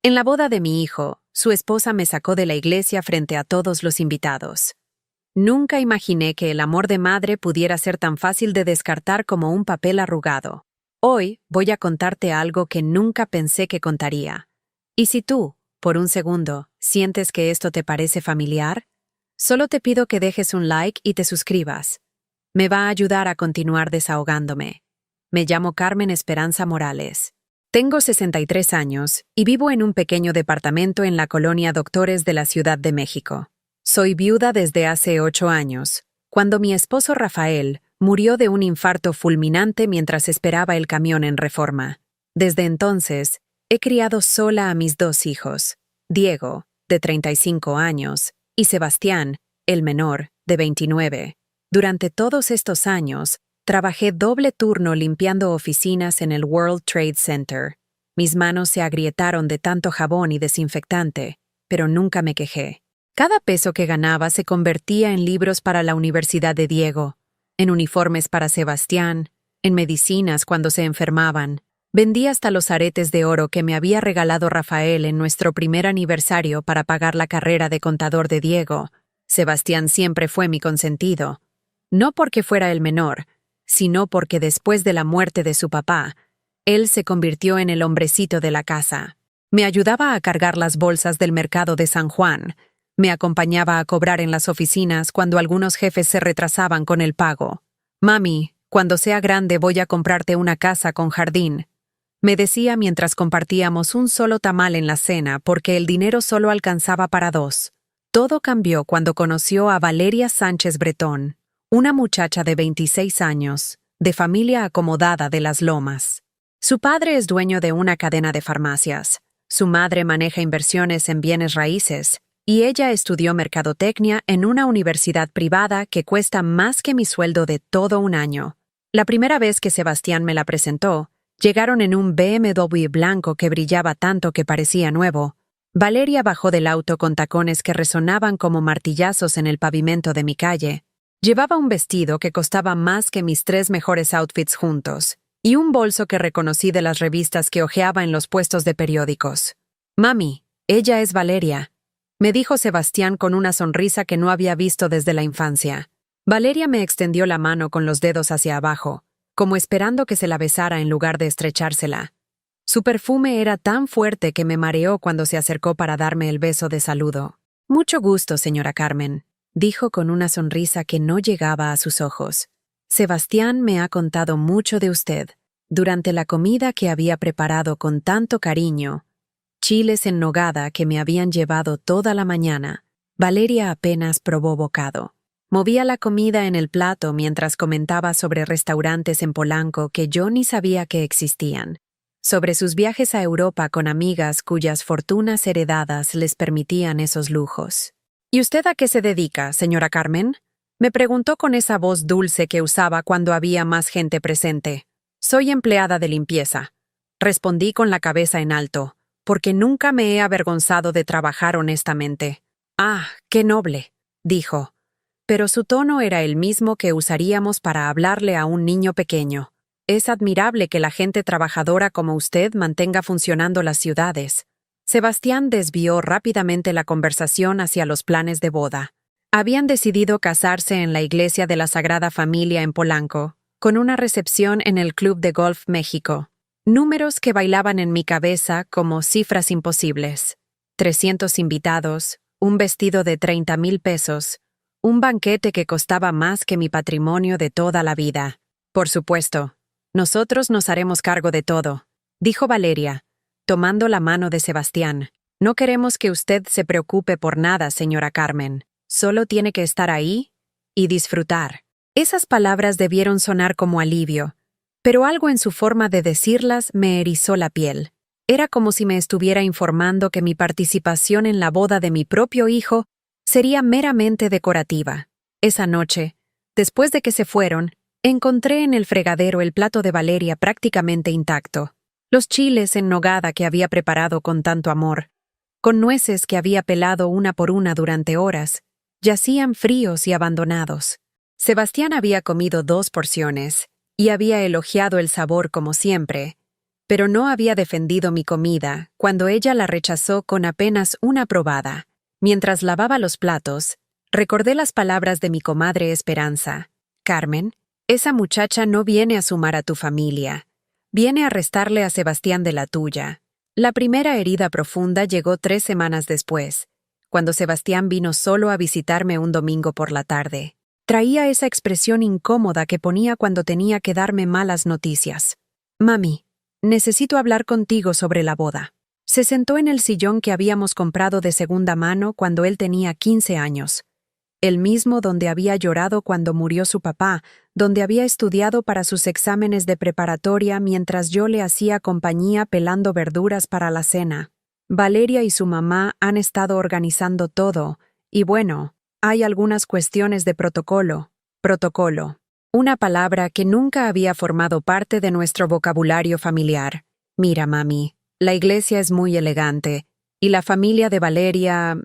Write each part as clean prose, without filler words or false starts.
En la boda de mi hijo, su esposa me sacó de la iglesia frente a todos los invitados. Nunca imaginé que el amor de madre pudiera ser tan fácil de descartar como un papel arrugado. Hoy voy a contarte algo que nunca pensé que contaría. ¿Y si tú, por un segundo, sientes que esto te parece familiar? Solo te pido que dejes un like y te suscribas. Me va a ayudar a continuar desahogándome. Me llamo Carmen Esperanza Morales. Tengo 63 años y vivo en un pequeño departamento en la colonia Doctores de la Ciudad de México. Soy viuda desde hace 8 años, cuando mi esposo Rafael murió de un infarto fulminante mientras esperaba el camión en Reforma. Desde entonces, he criado sola a mis 2 hijos, Diego, de 35 años, y Sebastián, el menor, de 29. Durante todos estos años, trabajé doble turno limpiando oficinas en el World Trade Center. Mis manos se agrietaron de tanto jabón y desinfectante, pero nunca me quejé. Cada peso que ganaba se convertía en libros para la Universidad de Diego, en uniformes para Sebastián, en medicinas cuando se enfermaban. Vendí hasta los aretes de oro que me había regalado Rafael en nuestro primer aniversario para pagar la carrera de contador de Diego. Sebastián siempre fue mi consentido. No porque fuera el menor, sino porque después de la muerte de su papá, él se convirtió en el hombrecito de la casa. Me ayudaba a cargar las bolsas del mercado de San Juan. Me acompañaba a cobrar en las oficinas cuando algunos jefes se retrasaban con el pago. «Mami, cuando sea grande voy a comprarte una casa con jardín», me decía mientras compartíamos un solo tamal en la cena porque el dinero solo alcanzaba para 2. Todo cambió cuando conoció a Valeria Sánchez Bretón, una muchacha de 26 años, de familia acomodada de Las Lomas. Su padre es dueño de una cadena de farmacias, su madre maneja inversiones en bienes raíces, y ella estudió mercadotecnia en una universidad privada que cuesta más que mi sueldo de todo un año. La primera vez que Sebastián me la presentó, llegaron en un BMW blanco que brillaba tanto que parecía nuevo. Valeria bajó del auto con tacones que resonaban como martillazos en el pavimento de mi calle. Llevaba un vestido que costaba más que mis 3 mejores outfits juntos, y un bolso que reconocí de las revistas que hojeaba en los puestos de periódicos. «Mami, ella es Valeria», me dijo Sebastián con una sonrisa que no había visto desde la infancia. Valeria me extendió la mano con los dedos hacia abajo, como esperando que se la besara en lugar de estrechársela. Su perfume era tan fuerte que me mareó cuando se acercó para darme el beso de saludo. «Mucho gusto, señora Carmen», dijo con una sonrisa que no llegaba a sus ojos. «Sebastián me ha contado mucho de usted. Durante la comida que había preparado con tanto cariño, chiles en nogada que me habían llevado toda la mañana, Valeria apenas probó bocado. Movía la comida en el plato mientras comentaba sobre restaurantes en Polanco que yo ni sabía que existían, sobre sus viajes a Europa con amigas cuyas fortunas heredadas les permitían esos lujos. «¿Y usted a qué se dedica, señora Carmen?», me preguntó con esa voz dulce que usaba cuando había más gente presente. «Soy empleada de limpieza», respondí con la cabeza en alto, porque nunca me he avergonzado de trabajar honestamente. «Ah, qué noble», dijo, pero su tono era el mismo que usaríamos para hablarle a un niño pequeño. «Es admirable que la gente trabajadora como usted mantenga funcionando las ciudades». Sebastián desvió rápidamente la conversación hacia los planes de boda. Habían decidido casarse en la iglesia de la Sagrada Familia en Polanco, con una recepción en el Club de Golf México. Números que bailaban en mi cabeza como cifras imposibles. 300 invitados, un vestido de 30,000 pesos, un banquete que costaba más que mi patrimonio de toda la vida. «Por supuesto, nosotros nos haremos cargo de todo», dijo Valeria, tomando la mano de Sebastián. «No queremos que usted se preocupe por nada, señora Carmen. Solo tiene que estar ahí y disfrutar». Esas palabras debieron sonar como alivio, pero algo en su forma de decirlas me erizó la piel. Era como si me estuviera informando que mi participación en la boda de mi propio hijo sería meramente decorativa. Esa noche, después de que se fueron, encontré en el fregadero el plato de Valeria prácticamente intacto. Los chiles en nogada que había preparado con tanto amor, con nueces que había pelado una por una durante horas, yacían fríos y abandonados. Sebastián había comido 2 porciones y había elogiado el sabor como siempre, pero no había defendido mi comida cuando ella la rechazó con apenas una probada. Mientras lavaba los platos, recordé las palabras de mi comadre Esperanza. Carmen, esa muchacha no viene a sumar a tu familia. Viene a restarle a Sebastián de la tuya. La primera herida profunda llegó 3 semanas después, cuando Sebastián vino solo a visitarme un domingo por la tarde. Traía esa expresión incómoda que ponía cuando tenía que darme malas noticias. Mami, necesito hablar contigo sobre la boda. Se sentó en el sillón que habíamos comprado de segunda mano cuando él tenía 15 años. El mismo donde había llorado cuando murió su papá, donde había estudiado para sus exámenes de preparatoria mientras yo le hacía compañía pelando verduras para la cena. Valeria y su mamá han estado organizando todo, y bueno, hay algunas cuestiones de protocolo. Protocolo. Una palabra que nunca había formado parte de nuestro vocabulario familiar. Mira, mami, la iglesia es muy elegante, y la familia de Valeria,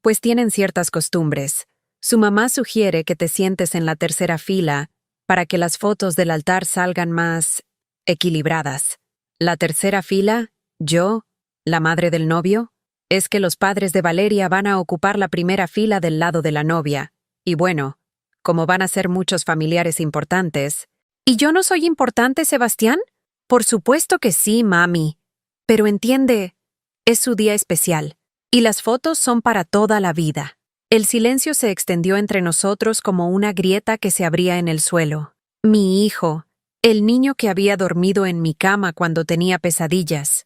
pues tienen ciertas costumbres. Su mamá sugiere que te sientes en la tercera fila para que las fotos del altar salgan más equilibradas. ¿La tercera fila? ¿Yo? ¿La madre del novio? Es que los padres de Valeria van a ocupar la primera fila del lado de la novia. Y bueno, como van a ser muchos familiares importantes. ¿Y yo no soy importante, Sebastián? Por supuesto que sí, mami. Pero entiende, es su día especial, y las fotos son para toda la vida. El silencio se extendió entre nosotros como una grieta que se abría en el suelo. Mi hijo, el niño que había dormido en mi cama cuando tenía pesadillas,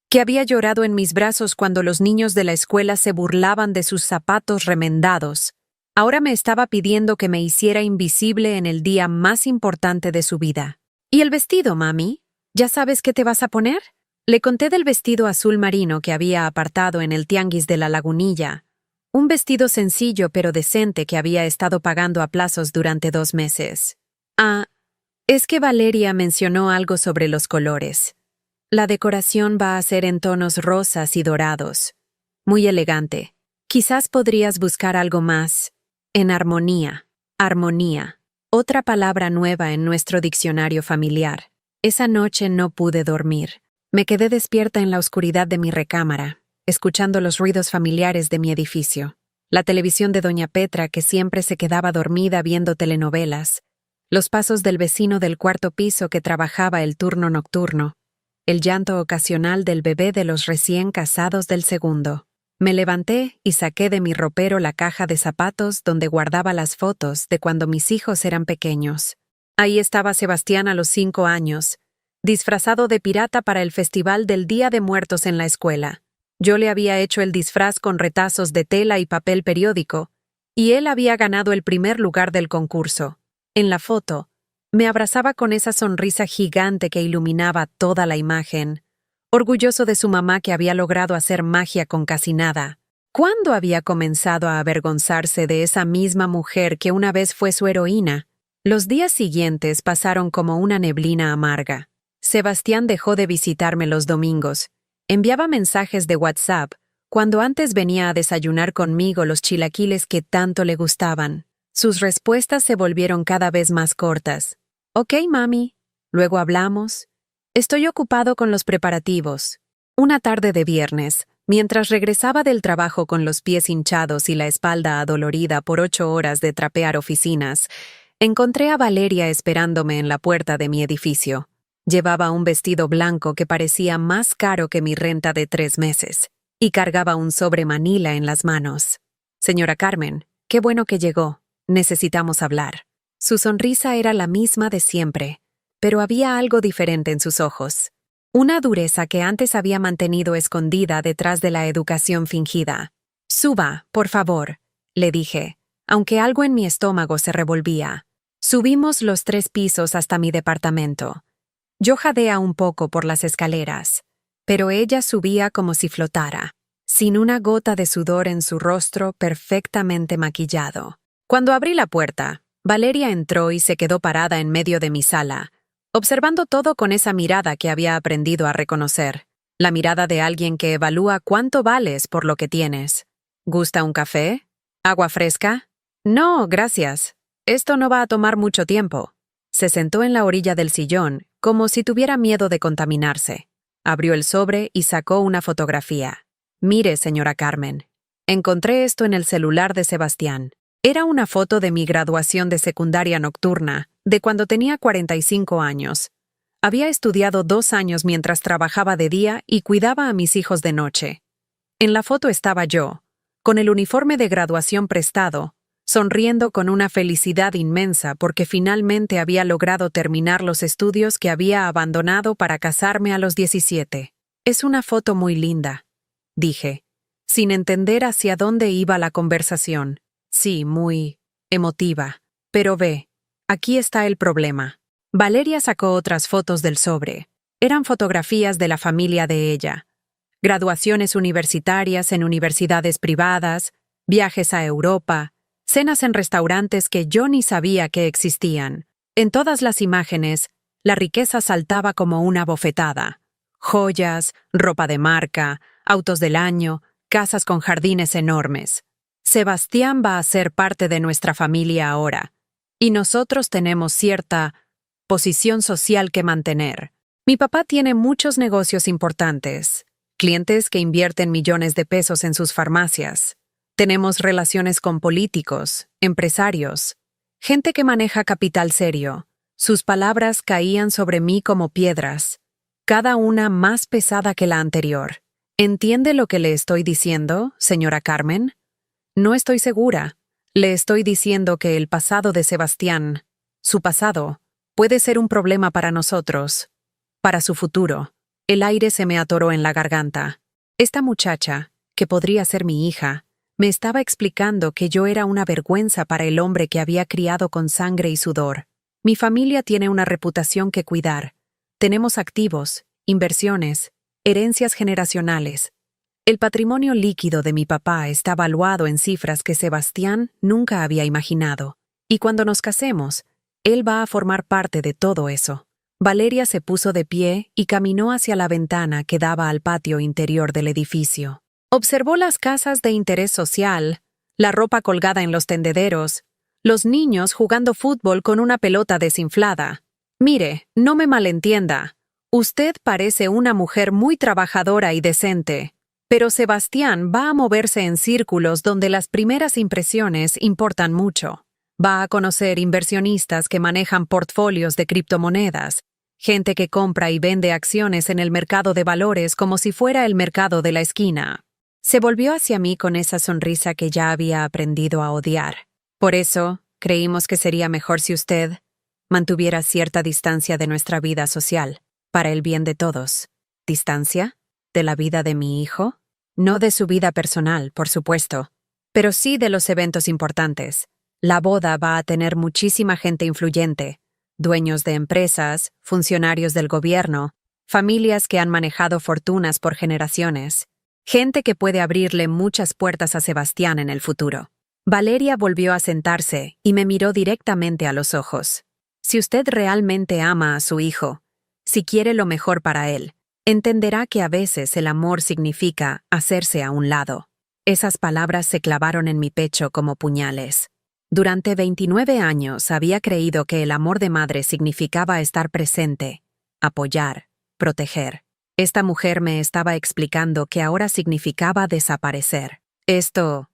que había llorado en mis brazos cuando los niños de la escuela se burlaban de sus zapatos remendados, ahora me estaba pidiendo que me hiciera invisible en el día más importante de su vida. ¿Y el vestido, mami? ¿Ya sabes qué te vas a poner? Le conté del vestido azul marino que había apartado en el tianguis de la Lagunilla. Un vestido sencillo pero decente que había estado pagando a plazos durante 2 meses. Ah, es que Valeria mencionó algo sobre los colores. La decoración va a ser en tonos rosas y dorados. Muy elegante. Quizás podrías buscar algo más. En armonía. Armonía. Otra palabra nueva en nuestro diccionario familiar. Esa noche no pude dormir. Me quedé despierta en la oscuridad de mi recámara, escuchando los ruidos familiares de mi edificio, la televisión de doña Petra que siempre se quedaba dormida viendo telenovelas, los pasos del vecino del 4º piso que trabajaba el turno nocturno, el llanto ocasional del bebé de los recién casados del 2º. Me levanté y saqué de mi ropero la caja de zapatos donde guardaba las fotos de cuando mis hijos eran pequeños. Ahí estaba Sebastián a los 5 años, disfrazado de pirata para el festival del Día de Muertos en la escuela. Yo le había hecho el disfraz con retazos de tela y papel periódico, y él había ganado el primer lugar del concurso. En la foto, me abrazaba con esa sonrisa gigante que iluminaba toda la imagen, orgulloso de su mamá que había logrado hacer magia con casi nada. ¿Cuándo había comenzado a avergonzarse de esa misma mujer que una vez fue su heroína? Los días siguientes pasaron como una neblina amarga. Sebastián dejó de visitarme los domingos. Enviaba mensajes de WhatsApp cuando antes venía a desayunar conmigo los chilaquiles que tanto le gustaban. Sus respuestas se volvieron cada vez más cortas. Ok, mami. Luego hablamos. Estoy ocupado con los preparativos. Una tarde de viernes, mientras regresaba del trabajo con los pies hinchados y la espalda adolorida por 8 horas de trapear oficinas, encontré a Valeria esperándome en la puerta de mi edificio. Llevaba un vestido blanco que parecía más caro que mi renta de 3 meses, y cargaba un sobre Manila en las manos. Señora Carmen, qué bueno que llegó. Necesitamos hablar. Su sonrisa era la misma de siempre, pero había algo diferente en sus ojos. Una dureza que antes había mantenido escondida detrás de la educación fingida. Suba, por favor, le dije, aunque algo en mi estómago se revolvía. Subimos los 3 pisos hasta mi departamento. Yo jadeé un poco por las escaleras, pero ella subía como si flotara, sin una gota de sudor en su rostro perfectamente maquillado. Cuando abrí la puerta, Valeria entró y se quedó parada en medio de mi sala, observando todo con esa mirada que había aprendido a reconocer, la mirada de alguien que evalúa cuánto vales por lo que tienes. ¿Gusta un café? ¿Agua fresca? No, gracias. Esto no va a tomar mucho tiempo. Se sentó en la orilla del sillón, como si tuviera miedo de contaminarse. Abrió el sobre y sacó una fotografía. Mire, señora Carmen. Encontré esto en el celular de Sebastián. Era una foto de mi graduación de secundaria nocturna, de cuando tenía 45 años. Había estudiado 2 años mientras trabajaba de día y cuidaba a mis hijos de noche. En la foto estaba yo, con el uniforme de graduación prestado, sonriendo con una felicidad inmensa porque finalmente había logrado terminar los estudios que había abandonado para casarme a los 17. Es una foto muy linda, dije, sin entender hacia dónde iba la conversación. Sí, muy emotiva. Pero ve, aquí está el problema. Valeria sacó otras fotos del sobre. Eran fotografías de la familia de ella. Graduaciones universitarias en universidades privadas, viajes a Europa, cenas en restaurantes que yo ni sabía que existían. En todas las imágenes, la riqueza saltaba como una bofetada. Joyas, ropa de marca, autos del año, casas con jardines enormes. Sebastián va a ser parte de nuestra familia ahora, y nosotros tenemos cierta posición social que mantener. Mi papá tiene muchos negocios importantes, clientes que invierten millones de pesos en sus farmacias. Tenemos relaciones con políticos, empresarios, gente que maneja capital serio. Sus palabras caían sobre mí como piedras, cada una más pesada que la anterior. ¿Entiende lo que le estoy diciendo, señora Carmen? No estoy segura. Le estoy diciendo que el pasado de Sebastián, su pasado, puede ser un problema para nosotros, para su futuro. El aire se me atoró en la garganta. Esta muchacha, que podría ser mi hija, me estaba explicando que yo era una vergüenza para el hombre que había criado con sangre y sudor. Mi familia tiene una reputación que cuidar. Tenemos activos, inversiones, herencias generacionales. El patrimonio líquido de mi papá está valuado en cifras que Sebastián nunca había imaginado. Y cuando nos casemos, él va a formar parte de todo eso. Valeria se puso de pie y caminó hacia la ventana que daba al patio interior del edificio. Observó las casas de interés social, la ropa colgada en los tendederos, los niños jugando fútbol con una pelota desinflada. Mire, no me malentienda. Usted parece una mujer muy trabajadora y decente. Pero Sebastián va a moverse en círculos donde las primeras impresiones importan mucho. Va a conocer inversionistas que manejan portfolios de criptomonedas, gente que compra y vende acciones en el mercado de valores como si fuera el mercado de la esquina. Se volvió hacia mí con esa sonrisa que ya había aprendido a odiar. Por eso, creímos que sería mejor si usted mantuviera cierta distancia de nuestra vida social, para el bien de todos. ¿Distancia? ¿De la vida de mi hijo? No de su vida personal, por supuesto, pero sí de los eventos importantes. La boda va a tener muchísima gente influyente, dueños de empresas, funcionarios del gobierno, familias que han manejado fortunas por generaciones, gente que puede abrirle muchas puertas a Sebastián en el futuro. Valeria volvió a sentarse y me miró directamente a los ojos. Si usted realmente ama a su hijo, si quiere lo mejor para él, entenderá que a veces el amor significa hacerse a un lado. Esas palabras se clavaron en mi pecho como puñales. Durante 29 años había creído que el amor de madre significaba estar presente, apoyar, proteger. Esta mujer me estaba explicando que ahora significaba desaparecer. ¿Esto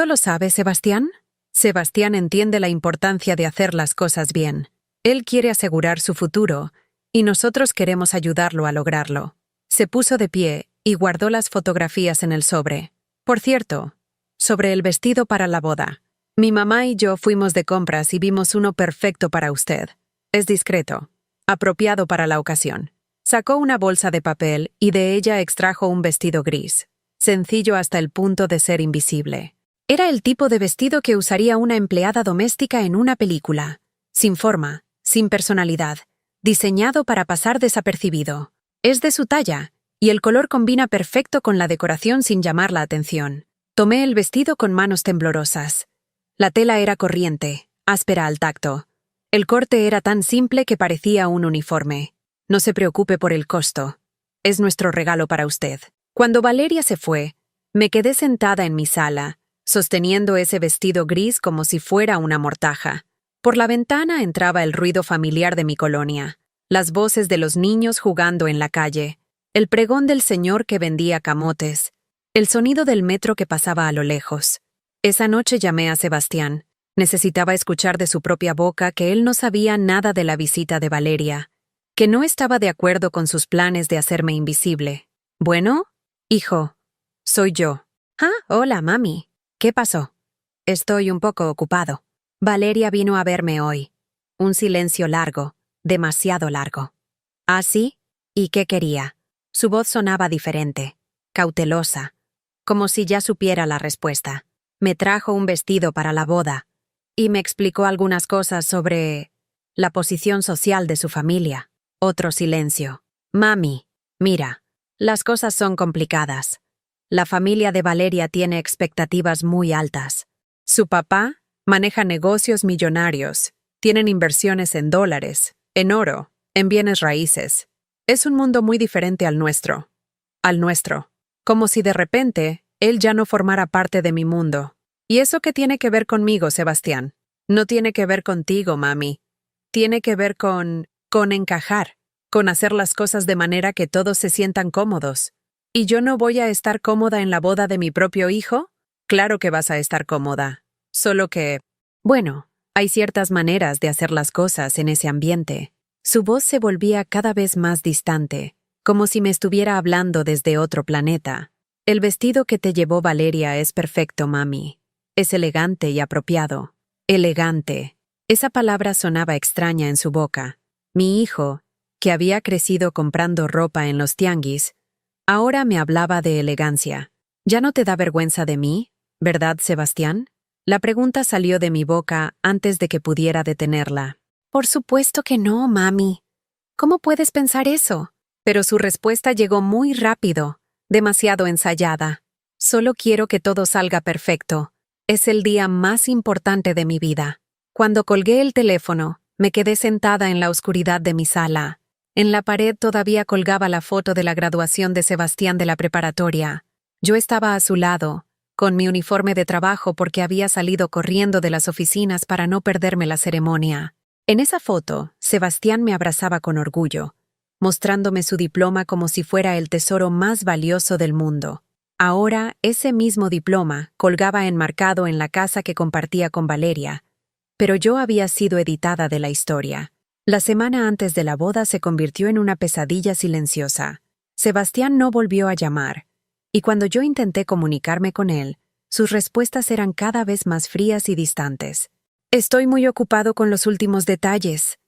lo sabe Sebastián? Sebastián entiende la importancia de hacer las cosas bien. Él quiere asegurar su futuro, y nosotros queremos ayudarlo a lograrlo. Se puso de pie y guardó las fotografías en el sobre. Por cierto, sobre el vestido para la boda. Mi mamá y yo fuimos de compras y vimos uno perfecto para usted. Es discreto, apropiado para la ocasión. Sacó una bolsa de papel y de ella extrajo un vestido gris, sencillo hasta el punto de ser invisible. Era el tipo de vestido que usaría una empleada doméstica en una película, sin forma, sin personalidad, diseñado para pasar desapercibido. Es de su talla, y el color combina perfecto con la decoración sin llamar la atención. Tomé el vestido con manos temblorosas. La tela era corriente, áspera al tacto. El corte era tan simple que parecía un uniforme. No se preocupe por el costo. Es nuestro regalo para usted. Cuando Valeria se fue, me quedé sentada en mi sala, sosteniendo ese vestido gris como si fuera una mortaja. Por la ventana entraba el ruido familiar de mi colonia, las voces de los niños jugando en la calle. el pregón del señor que vendía camotes, el sonido del metro que pasaba a lo lejos. Esa noche llamé a Sebastián. Necesitaba escuchar de su propia boca que él no sabía nada de la visita de Valeria, que no estaba de acuerdo con sus planes de hacerme invisible. Bueno, hijo, soy yo. Ah, hola, mami. ¿Qué pasó? Estoy un poco ocupado. Valeria vino a verme hoy. Un silencio largo, demasiado largo. ¿Ah, sí? ¿Y qué quería? Su voz sonaba diferente, cautelosa, como si ya supiera la respuesta. Me trajo un vestido para la boda y me explicó algunas cosas sobre la posición social de su familia. Otro silencio. Mami, mira, las cosas son complicadas. La familia de Valeria tiene expectativas muy altas. Su papá maneja negocios millonarios, tienen inversiones en dólares, en oro, en bienes raíces. Es un mundo muy diferente al nuestro. Al nuestro. Como si de repente él ya no formara parte de mi mundo. ¿Y eso qué tiene que ver conmigo, Sebastián? No tiene que ver contigo, mami. Tiene que ver con encajar, con hacer las cosas de manera que todos se sientan cómodos. ¿Y yo no voy a estar cómoda en la boda de mi propio hijo? Claro que vas a estar cómoda. Solo que, bueno, hay ciertas maneras de hacer las cosas en ese ambiente. Su voz se volvía cada vez más distante, como si me estuviera hablando desde otro planeta. El vestido que te llevó Valeria es perfecto, mami. Es elegante y apropiado. Elegante. Esa palabra sonaba extraña en su boca. Mi hijo, que había crecido comprando ropa en los tianguis, ahora me hablaba de elegancia. ¿Ya no te da vergüenza de mí, verdad, Sebastián? La pregunta salió de mi boca antes de que pudiera detenerla. Por supuesto que no, mami. ¿Cómo puedes pensar eso? Pero su respuesta llegó muy rápido, demasiado ensayada. Solo quiero que todo salga perfecto. Es el día más importante de mi vida. Cuando colgué el teléfono, me quedé sentada en la oscuridad de mi sala. En la pared todavía colgaba la foto de la graduación de Sebastián de la preparatoria. Yo estaba a su lado, con mi uniforme de trabajo porque había salido corriendo de las oficinas para no perderme la ceremonia. En esa foto, Sebastián me abrazaba con orgullo, mostrándome su diploma como si fuera el tesoro más valioso del mundo. Ahora, ese mismo diploma colgaba enmarcado en la casa que compartía con Valeria, pero yo había sido editada de la historia. La semana antes de la boda se convirtió en una pesadilla silenciosa. Sebastián no volvió a llamar, y cuando yo intenté comunicarme con él, sus respuestas eran cada vez más frías y distantes. Estoy muy ocupado con los últimos detalles.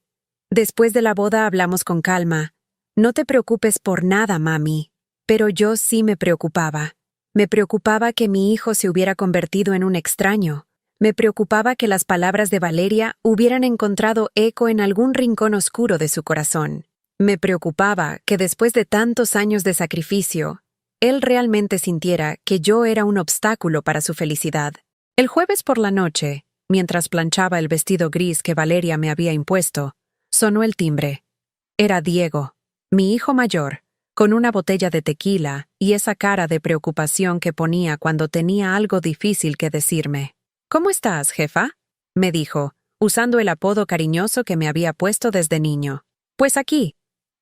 Después de la boda hablamos con calma. No te preocupes por nada, mami. Pero yo sí me preocupaba. Me preocupaba que mi hijo se hubiera convertido en un extraño. Me preocupaba que las palabras de Valeria hubieran encontrado eco en algún rincón oscuro de su corazón. Me preocupaba que después de tantos años de sacrificio, él realmente sintiera que yo era un obstáculo para su felicidad. El jueves por la noche, mientras planchaba el vestido gris que Valeria me había impuesto, sonó el timbre. Era Diego, mi hijo mayor, con una botella de tequila y esa cara de preocupación que ponía cuando tenía algo difícil que decirme. «¿Cómo estás, jefa?», me dijo, usando el apodo cariñoso que me había puesto desde niño. «Pues aquí,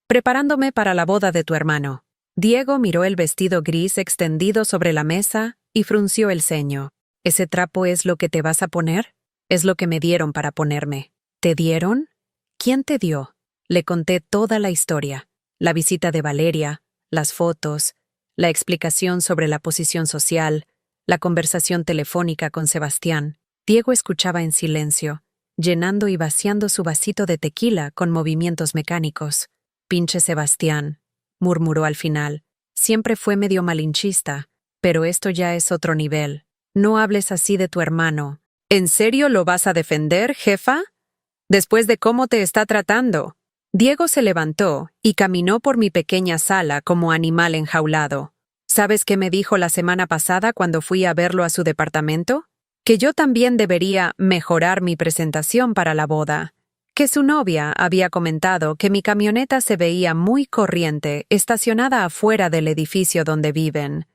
preparándome para la boda de tu hermano». Diego miró el vestido gris extendido sobre la mesa y frunció el ceño. «¿Ese trapo es lo que te vas a poner?». «Es lo que me dieron para ponerme». «¿Te dieron? ¿Quién te dio?». Le conté toda la historia, la visita de Valeria, las fotos, la explicación sobre la posición social, la conversación telefónica con Sebastián. Diego escuchaba en silencio, llenando y vaciando su vasito de tequila con movimientos mecánicos. «Pinche Sebastián», murmuró al final. «Siempre fue medio malinchista, pero esto ya es otro nivel. No hables así de tu hermano». «¿En serio lo vas a defender, jefa? Después de cómo te está tratando». Diego se levantó y caminó por mi pequeña sala como animal enjaulado. ¿Sabes qué me dijo la semana pasada cuando fui a verlo a su departamento? Que yo también debería mejorar mi presentación para la boda. Que su novia había comentado que mi camioneta se veía muy corriente, estacionada afuera del edificio donde viven.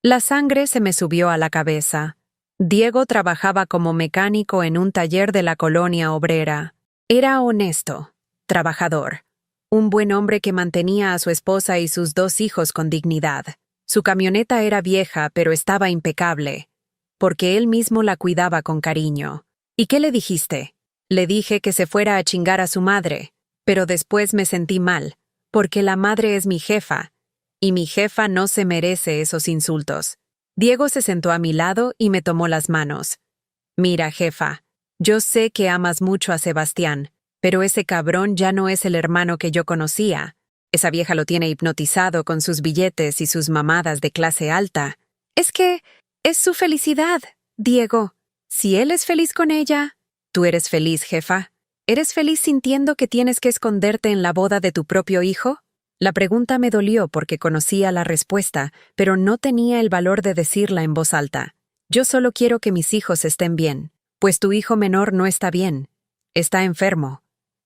La sangre se me subió a la cabeza. Diego trabajaba como mecánico en un taller de la colonia obrera. Era honesto, trabajador, un buen hombre que mantenía a su esposa y sus 2 hijos con dignidad. Su camioneta era vieja, pero estaba impecable, porque él mismo la cuidaba con cariño. ¿Y qué le dijiste? Le dije que se fuera a chingar a su madre, pero después me sentí mal, porque la madre es mi jefa, y mi jefa no se merece esos insultos. Diego se sentó a mi lado y me tomó las manos. Mira, jefa, yo sé que amas mucho a Sebastián, pero ese cabrón ya no es el hermano que yo conocía. Esa vieja lo tiene hipnotizado con sus billetes y sus mamadas de clase alta. Es que es su felicidad, Diego. Si él es feliz con ella, tú eres feliz, jefa. ¿Eres feliz sintiendo que tienes que esconderte en la boda de tu propio hijo? La pregunta me dolió porque conocía la respuesta, pero no tenía el valor de decirla en voz alta. Yo solo quiero que mis hijos estén bien, pues tu hijo menor no está bien. Está enfermo.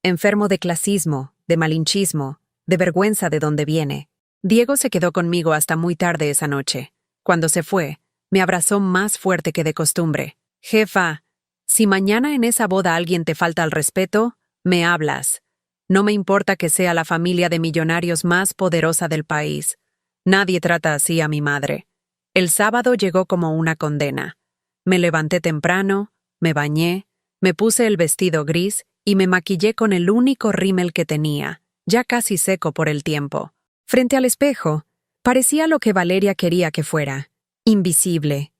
Enfermo de clasismo, de malinchismo, de vergüenza de dónde viene. Diego se quedó conmigo hasta muy tarde esa noche. Cuando se fue, me abrazó más fuerte que de costumbre. Jefa, si mañana en esa boda alguien te falta al respeto, me hablas. No me importa que sea la familia de millonarios más poderosa del país. Nadie trata así a mi madre. El sábado llegó como una condena. Me levanté temprano, me bañé, me puse el vestido gris y me maquillé con el único rímel que tenía, ya casi seco por el tiempo. Frente al espejo, parecía lo que Valeria quería que fuera. Invisible,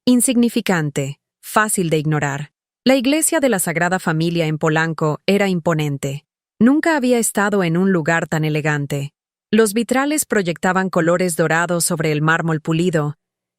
insignificante, fácil de ignorar. La iglesia de la Sagrada Familia en Polanco era imponente. Nunca había estado en un lugar tan elegante. Los vitrales proyectaban colores dorados sobre el mármol pulido,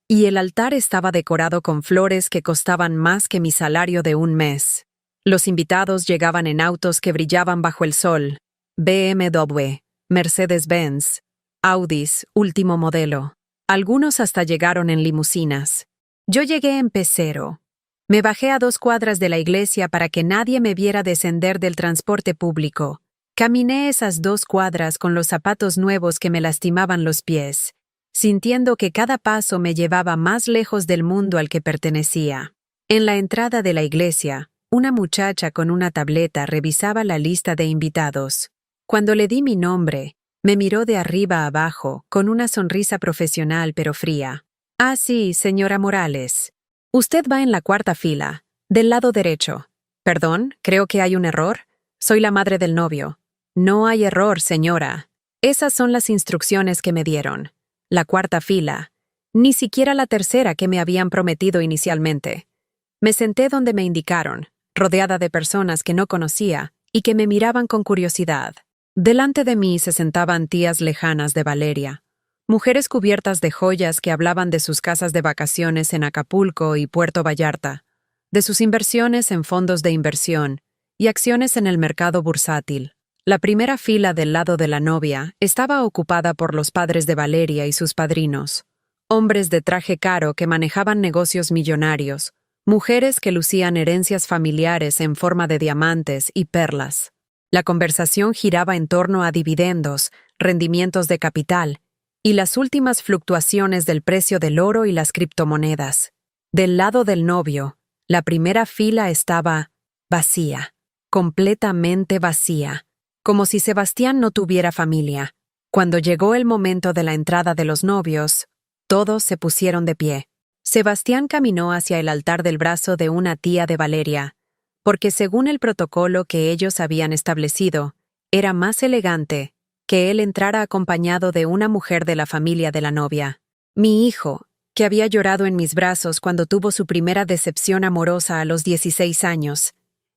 y el altar estaba decorado con flores que costaban más que mi salario de un mes. Los invitados llegaban en autos que brillaban bajo el sol: BMW, Mercedes-Benz, Audis, último modelo. Algunos hasta llegaron en limusinas. Yo llegué en pecero. Me bajé a 2 cuadras de la iglesia para que nadie me viera descender del transporte público. Caminé esas 2 cuadras con los zapatos nuevos que me lastimaban los pies, sintiendo que cada paso me llevaba más lejos del mundo al que pertenecía. En la entrada de la iglesia, una muchacha con una tableta revisaba la lista de invitados. Cuando le di mi nombre, me miró de arriba a abajo, con una sonrisa profesional pero fría. Ah, sí, señora Morales. Usted va en la 4ª fila, del lado derecho. Perdón, creo que hay un error. Soy la madre del novio. No hay error, señora. Esas son las instrucciones que me dieron. La 4ª fila. Ni siquiera la 3ª que me habían prometido inicialmente. Me senté donde me indicaron, rodeada de personas que no conocía y que me miraban con curiosidad. Delante de mí se sentaban tías lejanas de Valeria, mujeres cubiertas de joyas que hablaban de sus casas de vacaciones en Acapulco y Puerto Vallarta, de sus inversiones en fondos de inversión y acciones en el mercado bursátil. La primera fila del lado de la novia estaba ocupada por los padres de Valeria y sus padrinos, hombres de traje caro que manejaban negocios millonarios, mujeres que lucían herencias familiares en forma de diamantes y perlas. La conversación giraba en torno a dividendos, rendimientos de capital y las últimas fluctuaciones del precio del oro y las criptomonedas. Del lado del novio, la primera fila estaba vacía, completamente vacía, como si Sebastián no tuviera familia. Cuando llegó el momento de la entrada de los novios, todos se pusieron de pie. Sebastián caminó hacia el altar del brazo de una tía de Valeria, porque según el protocolo que ellos habían establecido, era más elegante que él entrara acompañado de una mujer de la familia de la novia. Mi hijo, que había llorado en mis brazos cuando tuvo su primera decepción amorosa a los 16 años,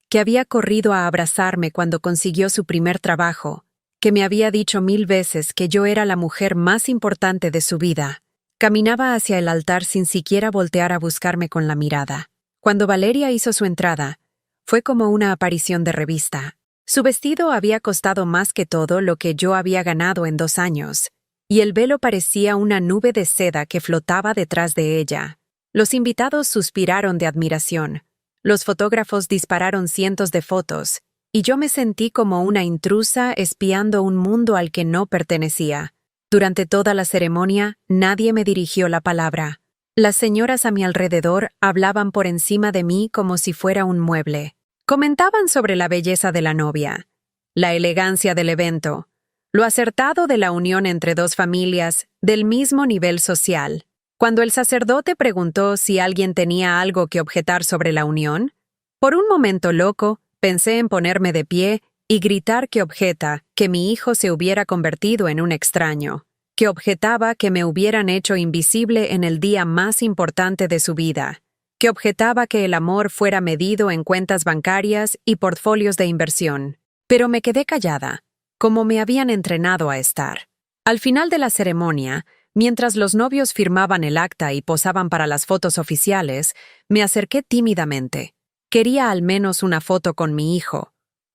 que había corrido a abrazarme cuando consiguió su primer trabajo, que me había dicho 1000 veces que yo era la mujer más importante de su vida, caminaba hacia el altar sin siquiera voltear a buscarme con la mirada. Cuando Valeria hizo su entrada, fue como una aparición de revista. Su vestido había costado más que todo lo que yo había ganado en 2 años, y el velo parecía una nube de seda que flotaba detrás de ella. Los invitados suspiraron de admiración. Los fotógrafos dispararon cientos de fotos, y yo me sentí como una intrusa espiando un mundo al que no pertenecía. Durante toda la ceremonia, nadie me dirigió la palabra. Las señoras a mi alrededor hablaban por encima de mí como si fuera un mueble. Comentaban sobre la belleza de la novia, la elegancia del evento, lo acertado de la unión entre dos familias del mismo nivel social. Cuando el sacerdote preguntó si alguien tenía algo que objetar sobre la unión, por un momento loco, pensé en ponerme de pie y gritar que objeta que mi hijo se hubiera convertido en un extraño, que objetaba que me hubieran hecho invisible en el día más importante de su vida, que objetaba que el amor fuera medido en cuentas bancarias y portfolios de inversión. Pero me quedé callada, como me habían entrenado a estar. Al final de la ceremonia, mientras los novios firmaban el acta y posaban para las fotos oficiales, me acerqué tímidamente. Quería al menos una foto con mi hijo,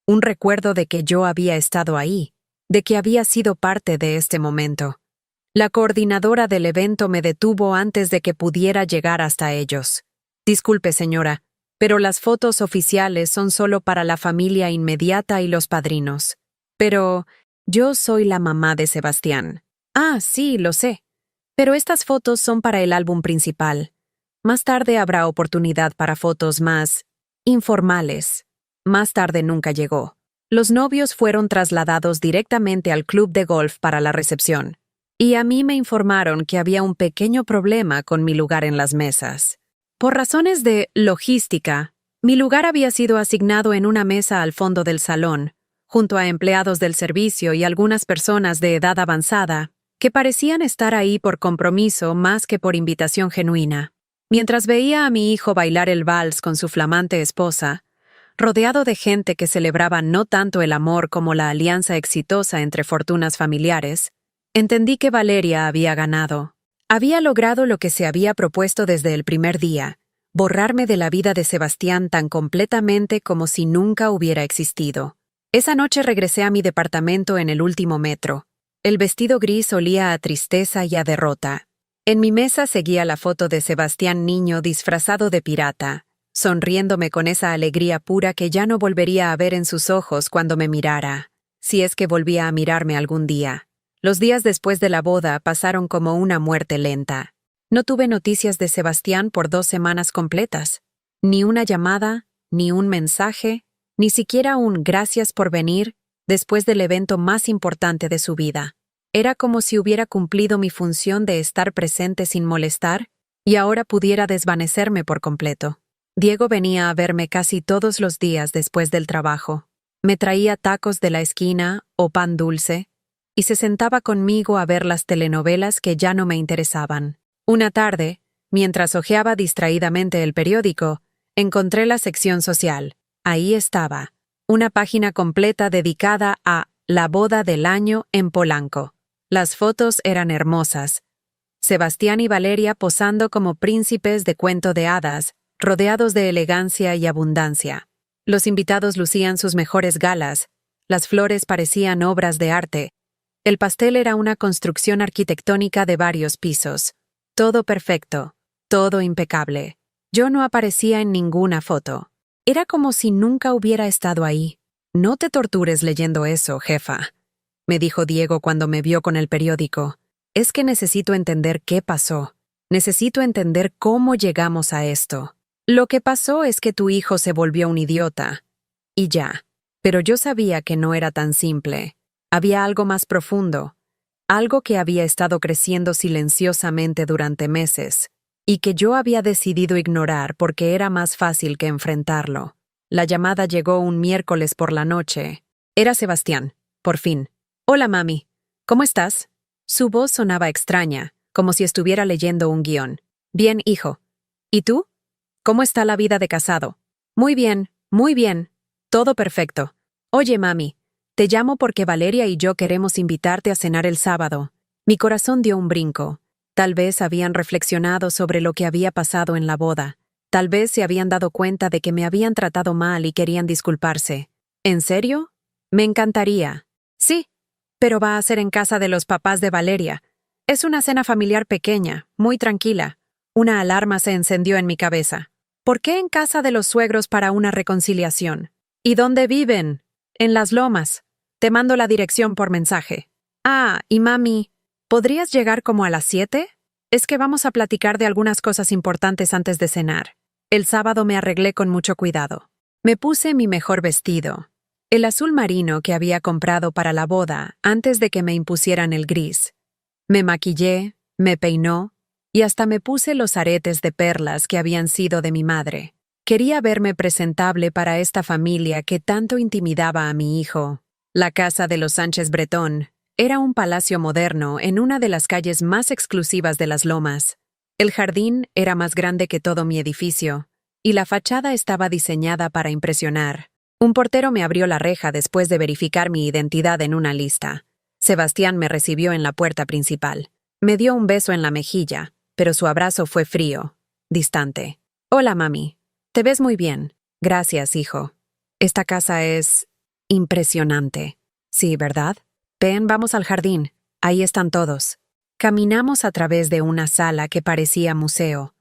un recuerdo de que yo había estado ahí, de que había sido parte de este momento. La coordinadora del evento me detuvo antes de que pudiera llegar hasta ellos. Disculpe, señora, pero las fotos oficiales son solo para la familia inmediata y los padrinos. Pero yo soy la mamá de Sebastián. Ah, sí, lo sé. Pero estas fotos son para el álbum principal. Más tarde habrá oportunidad para fotos más informales. Más tarde nunca llegó. Los novios fueron trasladados directamente al club de golf para la recepción. Y a mí me informaron que había un pequeño problema con mi lugar en las mesas. Por razones de logística, mi lugar había sido asignado en una mesa al fondo del salón, junto a empleados del servicio y algunas personas de edad avanzada, que parecían estar ahí por compromiso más que por invitación genuina. Mientras veía a mi hijo bailar el vals con su flamante esposa, rodeado de gente que celebraba no tanto el amor como la alianza exitosa entre fortunas familiares, entendí que Valeria había ganado. Había logrado lo que se había propuesto desde el primer día, borrarme de la vida de Sebastián tan completamente como si nunca hubiera existido. Esa noche regresé a mi departamento en el último metro. El vestido gris olía a tristeza y a derrota. En mi mesa seguía la foto de Sebastián niño disfrazado de pirata, sonriéndome con esa alegría pura que ya no volvería a ver en sus ojos cuando me mirara, si es que volvía a mirarme algún día. Los días después de la boda pasaron como una muerte lenta. No tuve noticias de Sebastián por 2 semanas completas. Ni una llamada, ni un mensaje, ni siquiera un gracias por venir después del evento más importante de su vida. Era como si hubiera cumplido mi función de estar presente sin molestar y ahora pudiera desvanecerme por completo. Diego venía a verme casi todos los días después del trabajo. Me traía tacos de la esquina o pan dulce, y se sentaba conmigo a ver las telenovelas que ya no me interesaban. Una tarde, mientras hojeaba distraídamente el periódico, encontré la sección social. Ahí estaba, una página completa dedicada a la boda del año en Polanco. Las fotos eran hermosas. Sebastián y Valeria posando como príncipes de cuento de hadas, rodeados de elegancia y abundancia. Los invitados lucían sus mejores galas, las flores parecían obras de arte. El pastel era una construcción arquitectónica de varios pisos. Todo perfecto, todo impecable. Yo no aparecía en ninguna foto. Era como si nunca hubiera estado ahí. No te tortures leyendo eso, jefa, me dijo Diego cuando me vio con el periódico. Es que necesito entender qué pasó. Necesito entender cómo llegamos a esto. Lo que pasó es que tu hijo se volvió un idiota. Y ya. Pero yo sabía que no era tan simple. Había algo más profundo, algo que había estado creciendo silenciosamente durante meses, y que yo había decidido ignorar porque era más fácil que enfrentarlo. La llamada llegó un miércoles por la noche. Era Sebastián, por fin. Hola, mami. ¿Cómo estás? Su voz sonaba extraña, como si estuviera leyendo un guión. Bien, hijo. ¿Y tú? ¿Cómo está la vida de casado? Muy bien, todo perfecto. Oye, mami, te llamo porque Valeria y yo queremos invitarte a cenar el sábado. Mi corazón dio un brinco. Tal vez habían reflexionado sobre lo que había pasado en la boda. Tal vez se habían dado cuenta de que me habían tratado mal y querían disculparse. ¿En serio? Me encantaría. Sí, pero va a ser en casa de los papás de Valeria. Es una cena familiar pequeña, muy tranquila. Una alarma se encendió en mi cabeza. ¿Por qué en casa de los suegros para una reconciliación? ¿Y dónde viven? En Las Lomas. Te mando la dirección por mensaje. Ah, y mami, ¿podrías llegar como a las 7? Es que vamos a platicar de algunas cosas importantes antes de cenar. El sábado me arreglé con mucho cuidado. Me puse mi mejor vestido. El azul marino que había comprado para la boda antes de que me impusieran el gris. Me maquillé, me peinó y hasta me puse los aretes de perlas que habían sido de mi madre. Quería verme presentable para esta familia que tanto intimidaba a mi hijo. La casa de los Sánchez Bretón era un palacio moderno en una de las calles más exclusivas de Las Lomas. El jardín era más grande que todo mi edificio, y la fachada estaba diseñada para impresionar. Un portero me abrió la reja después de verificar mi identidad en una lista. Sebastián me recibió en la puerta principal. Me dio un beso en la mejilla, pero su abrazo fue frío, distante. «Hola, mami. Te ves muy bien. Gracias, hijo. Esta casa es impresionante. Sí, ¿verdad? Ven, vamos al jardín. Ahí están todos». Caminamos a través de una sala que parecía museo.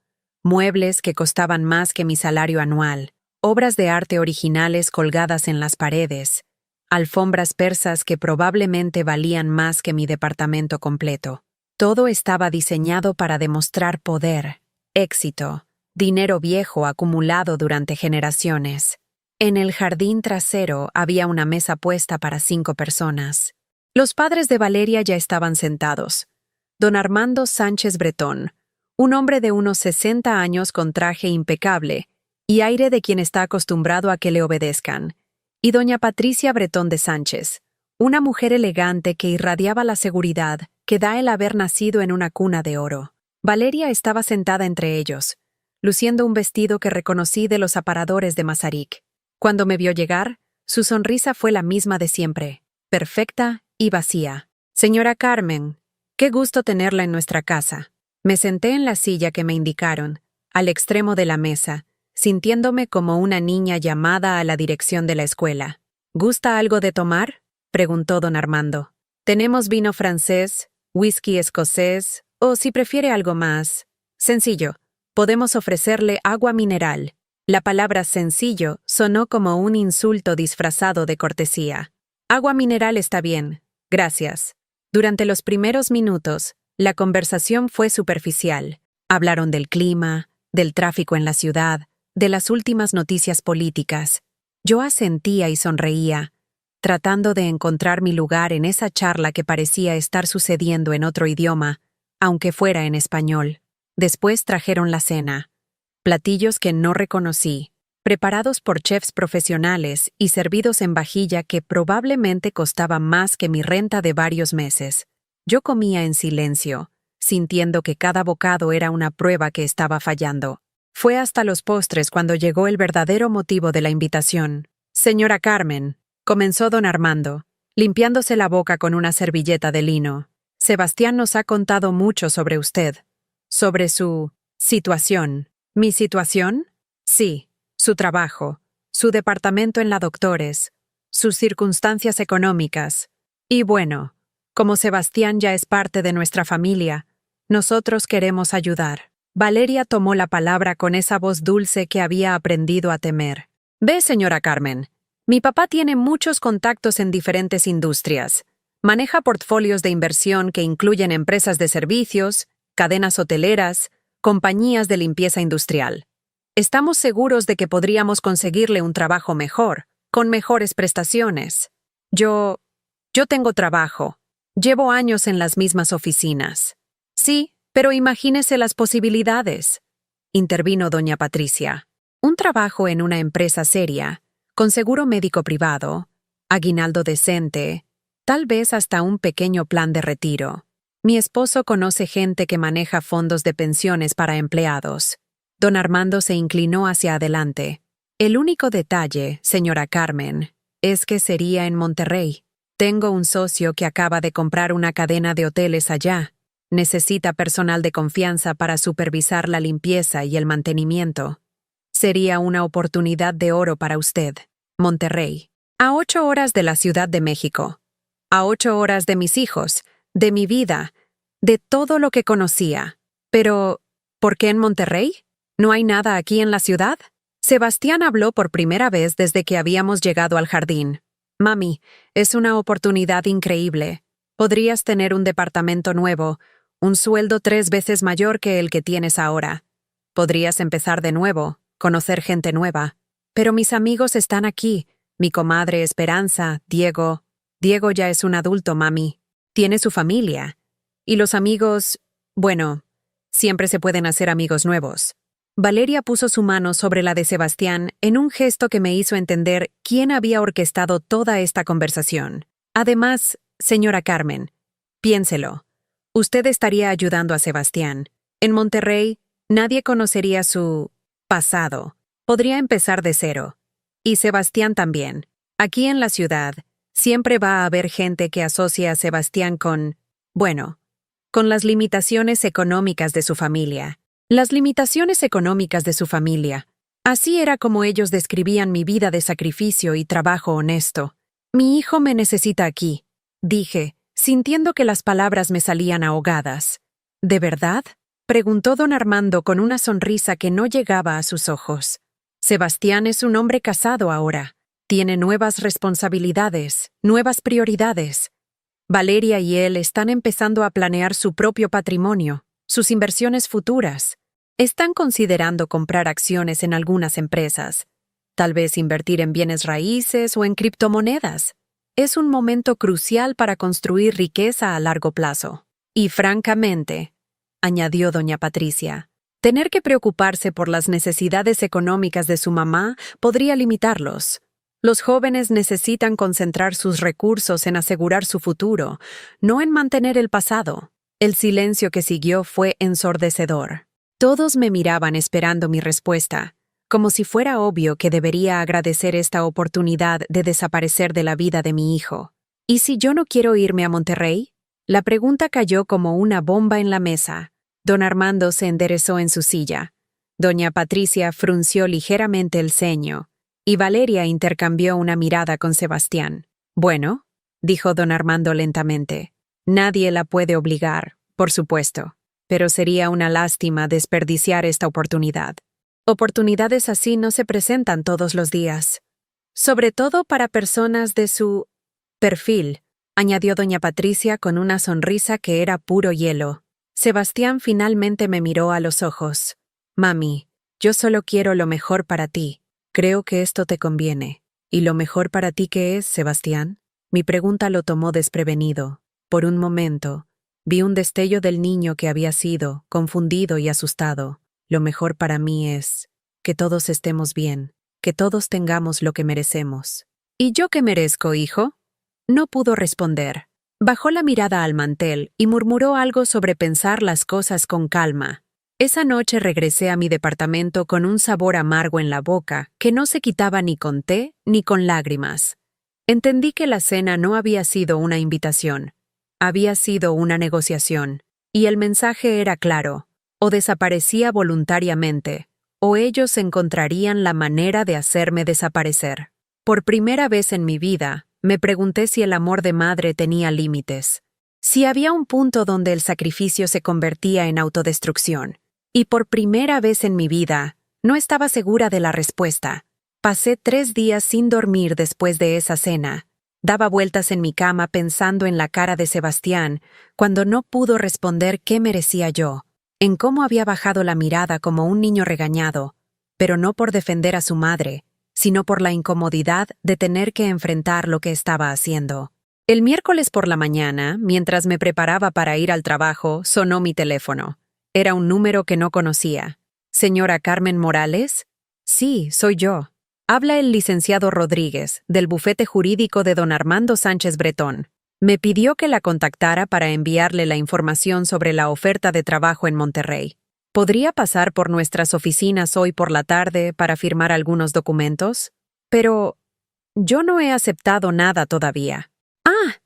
Muebles que costaban más que mi salario anual. Obras de arte originales colgadas en las paredes. Alfombras persas que probablemente valían más que mi departamento completo. Todo estaba diseñado para demostrar poder, éxito, dinero viejo acumulado durante generaciones. En el jardín trasero había una mesa puesta para 5 personas. Los padres de Valeria ya estaban sentados. Don Armando Sánchez Bretón, un hombre de unos 60 años con traje impecable y aire de quien está acostumbrado a que le obedezcan, y doña Patricia Bretón de Sánchez, una mujer elegante que irradiaba la seguridad que da el haber nacido en una cuna de oro. Valeria estaba sentada entre ellos, luciendo un vestido que reconocí de los aparadores de Mazarik. Cuando me vio llegar, su sonrisa fue la misma de siempre, perfecta y vacía. «Señora Carmen, qué gusto tenerla en nuestra casa». Me senté en la silla que me indicaron, al extremo de la mesa, sintiéndome como una niña llamada a la dirección de la escuela. «¿Gusta algo de tomar?», preguntó don Armando. «Tenemos vino francés, whisky escocés, o si prefiere algo más sencillo, podemos ofrecerle agua mineral». La palabra sencillo sonó como un insulto disfrazado de cortesía. «Agua mineral está bien, gracias». Durante los primeros minutos, la conversación fue superficial. Hablaron del clima, del tráfico en la ciudad, de las últimas noticias políticas. Yo asentía y sonreía, tratando de encontrar mi lugar en esa charla que parecía estar sucediendo en otro idioma, aunque fuera en español. Después trajeron la cena. Platillos que no reconocí, preparados por chefs profesionales y servidos en vajilla que probablemente costaba más que mi renta de varios meses. Yo comía en silencio, sintiendo que cada bocado era una prueba que estaba fallando. Fue hasta los postres cuando llegó el verdadero motivo de la invitación. «Señora Carmen», comenzó don Armando, limpiándose la boca con una servilleta de lino. «Sebastián nos ha contado mucho sobre usted, sobre su situación». ¿Mi situación? Sí, su trabajo, su departamento en la Doctores, sus circunstancias económicas. Y bueno, como Sebastián ya es parte de nuestra familia, nosotros queremos ayudar. Valeria tomó la palabra con esa voz dulce que había aprendido a temer. «Ve, señora Carmen, mi papá tiene muchos contactos en diferentes industrias. Maneja portfolios de inversión que incluyen empresas de servicios, cadenas hoteleras, compañías de limpieza industrial. Estamos seguros de que podríamos conseguirle un trabajo mejor, con mejores prestaciones. Yo tengo trabajo. Llevo años en las mismas oficinas». «Sí, pero imagínese las posibilidades», intervino doña Patricia. «Un trabajo en una empresa seria, con seguro médico privado, aguinaldo decente, tal vez hasta un pequeño plan de retiro. Mi esposo conoce gente que maneja fondos de pensiones para empleados». Don Armando se inclinó hacia adelante. «El único detalle, señora Carmen, es que sería en Monterrey. Tengo un socio que acaba de comprar una cadena de hoteles allá. Necesita personal de confianza para supervisar la limpieza y el mantenimiento. Sería una oportunidad de oro para usted. Monterrey. A 8 horas de la Ciudad de México. A 8 horas de mis hijos, de mi vida, de todo lo que conocía. Pero, ¿por qué en Monterrey? ¿No hay nada aquí en la ciudad?» Sebastián habló por primera vez desde que habíamos llegado al jardín. «Mami, es una oportunidad increíble. Podrías tener un departamento nuevo, un sueldo 3 veces mayor que el que tienes ahora. Podrías empezar de nuevo, conocer gente nueva. Pero mis amigos están aquí, Mi comadre Esperanza, Diego. Diego ya es un adulto, mami. Tiene su familia. Y los amigos, bueno, siempre se pueden hacer amigos nuevos. Valeria puso su mano sobre la de Sebastián en un gesto que me hizo entender quién había orquestado toda esta conversación. Además, señora Carmen, piénselo. Usted estaría ayudando a Sebastián. En Monterrey, nadie conocería su pasado. Podría empezar de cero. Y Sebastián también. Aquí en la ciudad, siempre va a haber gente que asocia a Sebastián con, bueno, con las limitaciones económicas de su familia. Las limitaciones económicas de su familia. Así era como ellos describían mi vida de sacrificio y trabajo honesto. Mi hijo me necesita aquí, dije, sintiendo que las palabras me salían ahogadas. ¿De verdad? Preguntó don Armando con una sonrisa que no llegaba a sus ojos. Sebastián es un hombre casado ahora. Tiene nuevas responsabilidades, nuevas prioridades. Valeria y él están empezando a planear su propio patrimonio, sus inversiones futuras. Están considerando comprar acciones en algunas empresas. Tal vez invertir en bienes raíces o en criptomonedas. Es un momento crucial para construir riqueza a largo plazo. Y francamente, añadió doña Patricia, tener que preocuparse por las necesidades económicas de su mamá podría limitarlos. Los jóvenes necesitan concentrar sus recursos en asegurar su futuro, no en mantener el pasado. El silencio que siguió fue ensordecedor. Todos me miraban esperando mi respuesta, como si fuera obvio que debería agradecer esta oportunidad de desaparecer de la vida de mi hijo. ¿Y si yo no quiero irme a Monterrey? La pregunta cayó como una bomba en la mesa. Don Armando se enderezó en su silla. Doña Patricia frunció ligeramente el ceño, y Valeria intercambió una mirada con Sebastián. Bueno, dijo don Armando lentamente, nadie la puede obligar, por supuesto, pero sería una lástima desperdiciar esta oportunidad. Oportunidades así no se presentan todos los días. Sobre todo para personas de su perfil, añadió doña Patricia con una sonrisa que era puro hielo. Sebastián finalmente me miró a los ojos. Mami, yo solo quiero lo mejor para ti. Creo que esto te conviene. ¿Y lo mejor para ti qué es, Sebastián? Mi pregunta lo tomó desprevenido. Por un momento, vi un destello del niño que había sido, confundido y asustado. Lo mejor para mí es que todos estemos bien, que todos tengamos lo que merecemos. ¿Y yo qué merezco, hijo? No pudo responder. Bajó la mirada al mantel y murmuró algo sobre pensar las cosas con calma. Esa noche regresé a mi departamento con un sabor amargo en la boca que no se quitaba ni con té ni con lágrimas. Entendí que la cena no había sido una invitación, había sido una negociación, y el mensaje era claro: o desaparecía voluntariamente, o ellos encontrarían la manera de hacerme desaparecer. Por primera vez en mi vida, me pregunté si el amor de madre tenía límites, si había un punto donde el sacrificio se convertía en autodestrucción. Y por primera vez en mi vida, no estaba segura de la respuesta. Pasé 3 días sin dormir después de esa cena. Daba vueltas en mi cama pensando en la cara de Sebastián, cuando no pudo responder qué merecía yo, en cómo había bajado la mirada como un niño regañado, pero no por defender a su madre, sino por la incomodidad de tener que enfrentar lo que estaba haciendo. El miércoles por la mañana, mientras me preparaba para ir al trabajo, sonó mi teléfono. Era un número que no conocía. ¿Señora Carmen Morales? Sí, soy yo. Habla el licenciado Rodríguez, del bufete jurídico de don Armando Sánchez Bretón. Me pidió que la contactara para enviarle la información sobre la oferta de trabajo en Monterrey. ¿Podría pasar por nuestras oficinas hoy por la tarde para firmar algunos documentos? Pero yo no he aceptado nada todavía. Ah,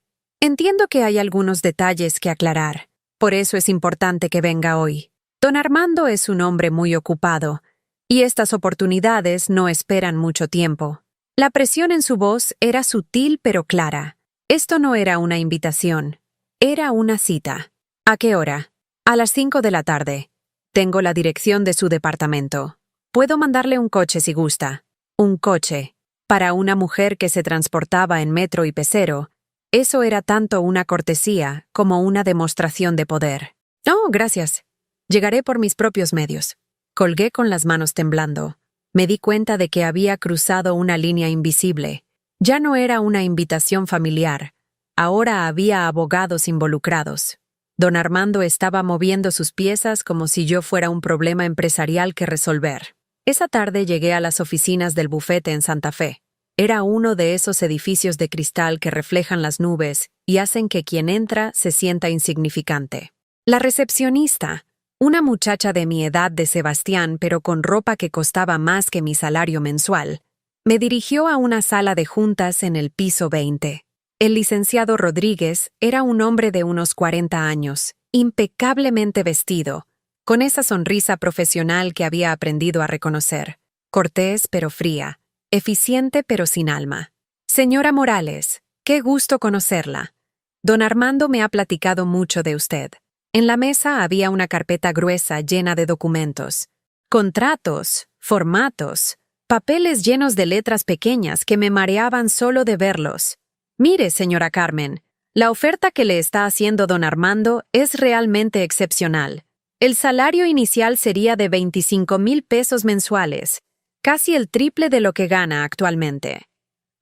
entiendo que hay algunos detalles que aclarar. Por eso es importante que venga hoy. Don Armando es un hombre muy ocupado, y estas oportunidades no esperan mucho tiempo. La presión en su voz era sutil pero clara. Esto no era una invitación, era una cita. ¿A qué hora? A las 5 de la tarde. Tengo la dirección de su departamento. Puedo mandarle un coche si gusta. Un coche. Para una mujer que se transportaba en metro y pecero, eso era tanto una cortesía como una demostración de poder. Oh, gracias. Llegaré por mis propios medios. Colgué con las manos temblando. Me di cuenta de que había cruzado una línea invisible. Ya no era una invitación familiar. Ahora había abogados involucrados. Don Armando estaba moviendo sus piezas como si yo fuera un problema empresarial que resolver. Esa tarde llegué a las oficinas del bufete en Santa Fe. Era uno de esos edificios de cristal que reflejan las nubes y hacen que quien entra se sienta insignificante. La recepcionista, una muchacha de mi edad de Sebastián pero con ropa que costaba más que mi salario mensual, me dirigió a una sala de juntas en el piso 20. El licenciado Rodríguez era un hombre de unos 40 años, impecablemente vestido, con esa sonrisa profesional que había aprendido a reconocer, cortés pero fría, eficiente pero sin alma. Señora Morales, qué gusto conocerla. Don Armando me ha platicado mucho de usted. En la mesa había una carpeta gruesa llena de documentos, contratos, formatos, papeles llenos de letras pequeñas que me mareaban solo de verlos. Mire, señora Carmen, la oferta que le está haciendo don Armando es realmente excepcional. El salario inicial sería de 25,000 pesos mensuales, casi el triple de lo que gana actualmente.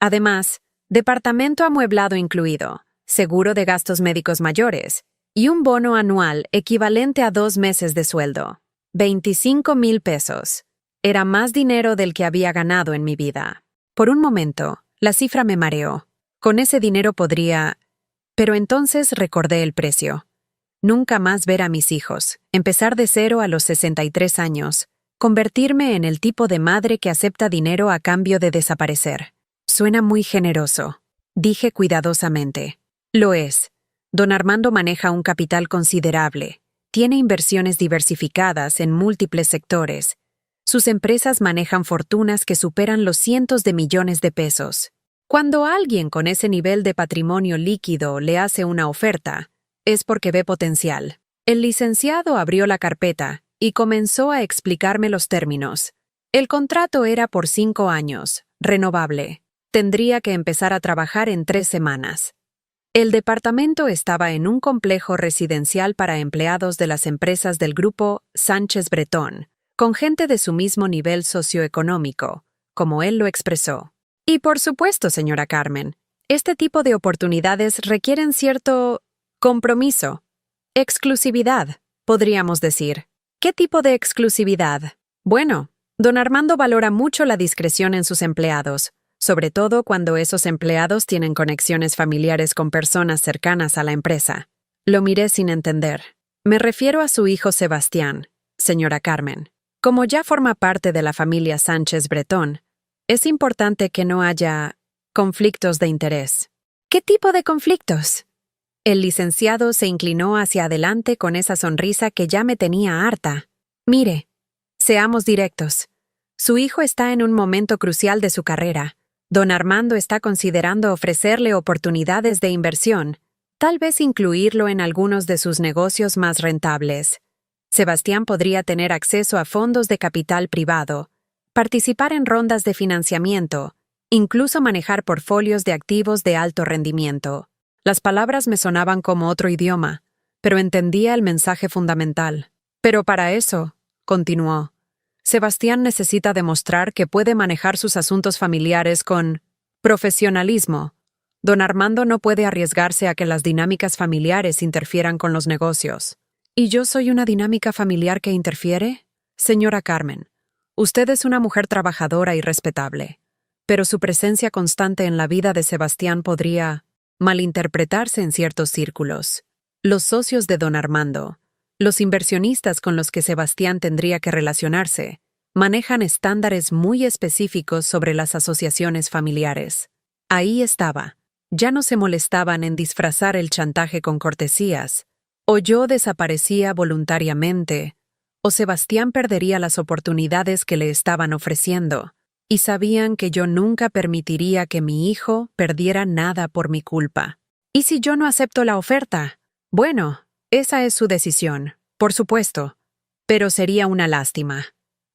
Además, departamento amueblado incluido, seguro de gastos médicos mayores y un bono anual equivalente a 2 meses de sueldo. 25,000 pesos. Era más dinero del que había ganado en mi vida. Por un momento, la cifra me mareó. Con ese dinero podría... Pero entonces recordé el precio. Nunca más ver a mis hijos, empezar de cero a los 63 años, convertirme en el tipo de madre que acepta dinero a cambio de desaparecer. Suena muy generoso, dije cuidadosamente. Lo es. Don Armando maneja un capital considerable, tiene inversiones diversificadas en múltiples sectores. Sus empresas manejan fortunas que superan los cientos de millones de pesos. Cuando alguien con ese nivel de patrimonio líquido le hace una oferta, es porque ve potencial. El licenciado abrió la carpeta y comenzó a explicarme los términos. El contrato era por 5 años, renovable. Tendría que empezar a trabajar en 3 semanas. El departamento estaba en un complejo residencial para empleados de las empresas del grupo Sánchez Bretón, con gente de su mismo nivel socioeconómico, como él lo expresó. Y por supuesto, señora Carmen, este tipo de oportunidades requieren cierto compromiso, exclusividad, podríamos decir. ¿Qué tipo de exclusividad? Bueno, don Armando valora mucho la discreción en sus empleados, sobre todo cuando esos empleados tienen conexiones familiares con personas cercanas a la empresa. Lo miré sin entender. Me refiero a su hijo Sebastián, señora Carmen. Como ya forma parte de la familia Sánchez Bretón, es importante que no haya conflictos de interés. ¿Qué tipo de conflictos? El licenciado se inclinó hacia adelante con esa sonrisa que ya me tenía harta. Mire, seamos directos. Su hijo está en un momento crucial de su carrera. Don Armando está considerando ofrecerle oportunidades de inversión, tal vez incluirlo en algunos de sus negocios más rentables. Sebastián podría tener acceso a fondos de capital privado, participar en rondas de financiamiento, incluso manejar portfolios de activos de alto rendimiento. Las palabras me sonaban como otro idioma, pero entendía el mensaje fundamental. Pero para eso, continuó, Sebastián necesita demostrar que puede manejar sus asuntos familiares con profesionalismo. Don Armando no puede arriesgarse a que las dinámicas familiares interfieran con los negocios. ¿Y yo soy una dinámica familiar que interfiere? Señora Carmen, usted es una mujer trabajadora y respetable, pero su presencia constante en la vida de Sebastián podría malinterpretarse en ciertos círculos. Los socios de don Armando, los inversionistas con los que Sebastián tendría que relacionarse, manejan estándares muy específicos sobre las asociaciones familiares. Ahí estaba. Ya no se molestaban en disfrazar el chantaje con cortesías. O yo desaparecía voluntariamente, o Sebastián perdería las oportunidades que le estaban ofreciendo, y sabían que yo nunca permitiría que mi hijo perdiera nada por mi culpa. ¿Y si yo no acepto la oferta? Bueno, esa es su decisión, por supuesto, pero sería una lástima.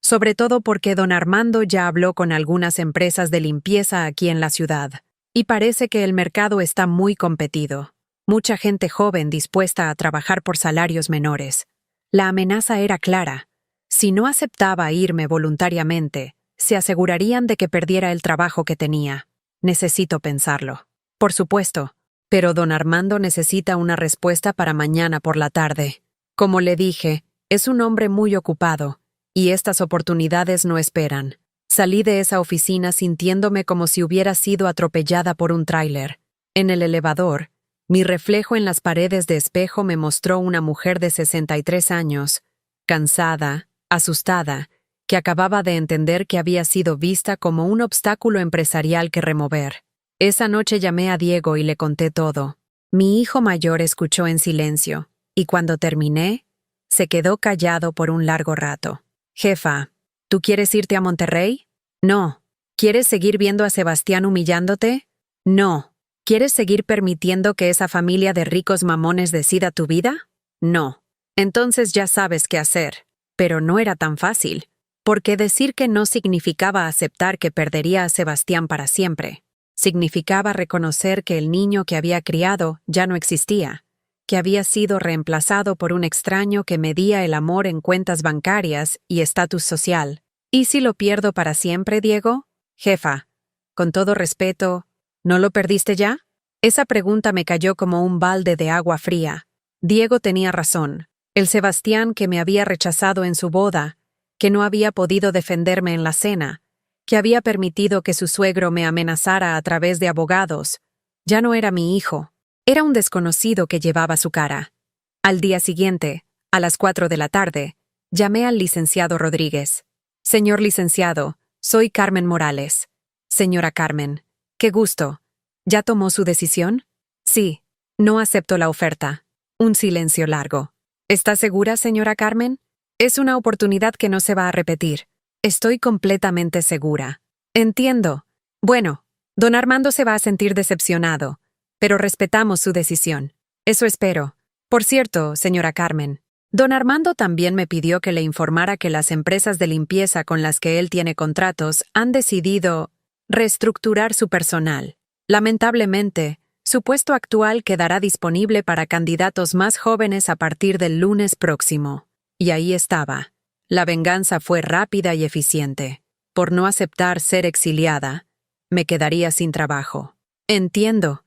Sobre todo porque don Armando ya habló con algunas empresas de limpieza aquí en la ciudad, y parece que el mercado está muy competido. Mucha gente joven dispuesta a trabajar por salarios menores. La amenaza era clara. Si no aceptaba irme voluntariamente, se asegurarían de que perdiera el trabajo que tenía. Necesito pensarlo. Por supuesto. Pero don Armando necesita una respuesta para mañana por la tarde. Como le dije, es un hombre muy ocupado, y estas oportunidades no esperan. Salí de esa oficina sintiéndome como si hubiera sido atropellada por un tráiler. En el elevador, mi reflejo en las paredes de espejo me mostró una mujer de 63 años, cansada, asustada, que acababa de entender que había sido vista como un obstáculo empresarial que remover. Esa noche llamé a Diego y le conté todo. Mi hijo mayor escuchó en silencio, y cuando terminé, se quedó callado por un largo rato. Jefa, ¿tú quieres irte a Monterrey? No. ¿Quieres seguir viendo a Sebastián humillándote? No. ¿Quieres seguir permitiendo que esa familia de ricos mamones decida tu vida? No. Entonces ya sabes qué hacer. Pero no era tan fácil, porque decir que no significaba aceptar que perdería a Sebastián para siempre. Significaba reconocer que el niño que había criado ya no existía, que había sido reemplazado por un extraño que medía el amor en cuentas bancarias y estatus social. ¿Y si lo pierdo para siempre, Diego? Jefa, con todo respeto, ¿no lo perdiste ya? Esa pregunta me cayó como un balde de agua fría. Diego tenía razón. El Sebastián que me había rechazado en su boda, que no había podido defenderme en la cena, que había permitido que su suegro me amenazara a través de abogados, ya no era mi hijo. Era un desconocido que llevaba su cara. Al día siguiente, a las 4 de la tarde, llamé al licenciado Rodríguez. Señor licenciado, soy Carmen Morales. Señora Carmen, qué gusto. ¿Ya tomó su decisión? Sí, no acepto la oferta. Un silencio largo. ¿Está segura, señora Carmen? Es una oportunidad que no se va a repetir. Estoy completamente segura. Entiendo. Bueno, don Armando se va a sentir decepcionado, pero respetamos su decisión. Eso espero. Por cierto, señora Carmen, don Armando también me pidió que le informara que las empresas de limpieza con las que él tiene contratos han decidido reestructurar su personal. Lamentablemente, su puesto actual quedará disponible para candidatos más jóvenes a partir del lunes próximo. Y ahí estaba. La venganza fue rápida y eficiente. Por no aceptar ser exiliada, me quedaría sin trabajo. Entiendo,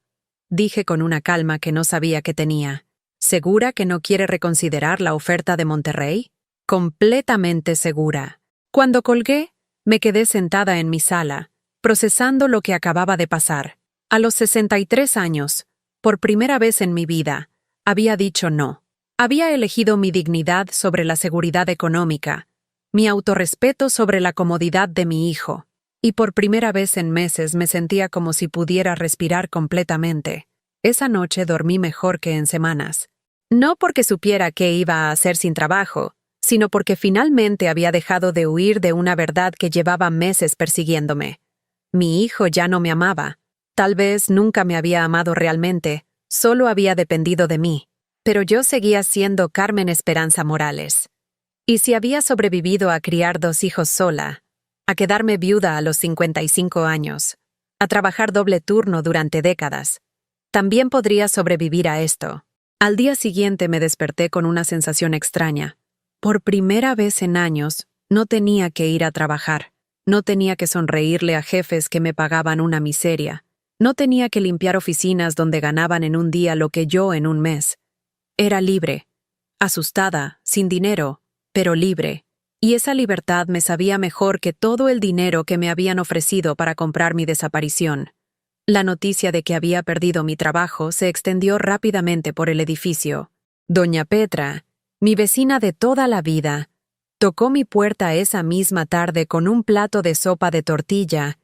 dije con una calma que no sabía que tenía. ¿Segura que no quiere reconsiderar la oferta de Monterrey? Completamente segura. Cuando colgué, me quedé sentada en mi sala, procesando lo que acababa de pasar. A los 63 años, por primera vez en mi vida, había dicho no. Había elegido mi dignidad sobre la seguridad económica, mi autorrespeto sobre la comodidad de mi hijo, y por primera vez en meses me sentía como si pudiera respirar completamente. Esa noche dormí mejor que en semanas. No porque supiera qué iba a hacer sin trabajo, sino porque finalmente había dejado de huir de una verdad que llevaba meses persiguiéndome. Mi hijo ya no me amaba. Tal vez nunca me había amado realmente, solo había dependido de mí. Pero yo seguía siendo Carmen Esperanza Morales. Y si había sobrevivido a criar 2 hijos sola, a quedarme viuda a los 55 años, a trabajar doble turno durante décadas, también podría sobrevivir a esto. Al día siguiente me desperté con una sensación extraña. Por primera vez en años, no tenía que ir a trabajar. No tenía que sonreírle a jefes que me pagaban una miseria. No tenía que limpiar oficinas donde ganaban en un día lo que yo en un mes. Era libre, asustada, sin dinero, pero libre. Y esa libertad me sabía mejor que todo el dinero que me habían ofrecido para comprar mi desaparición. La noticia de que había perdido mi trabajo se extendió rápidamente por el edificio. Doña Petra, mi vecina de toda la vida, tocó mi puerta esa misma tarde con un plato de sopa de tortilla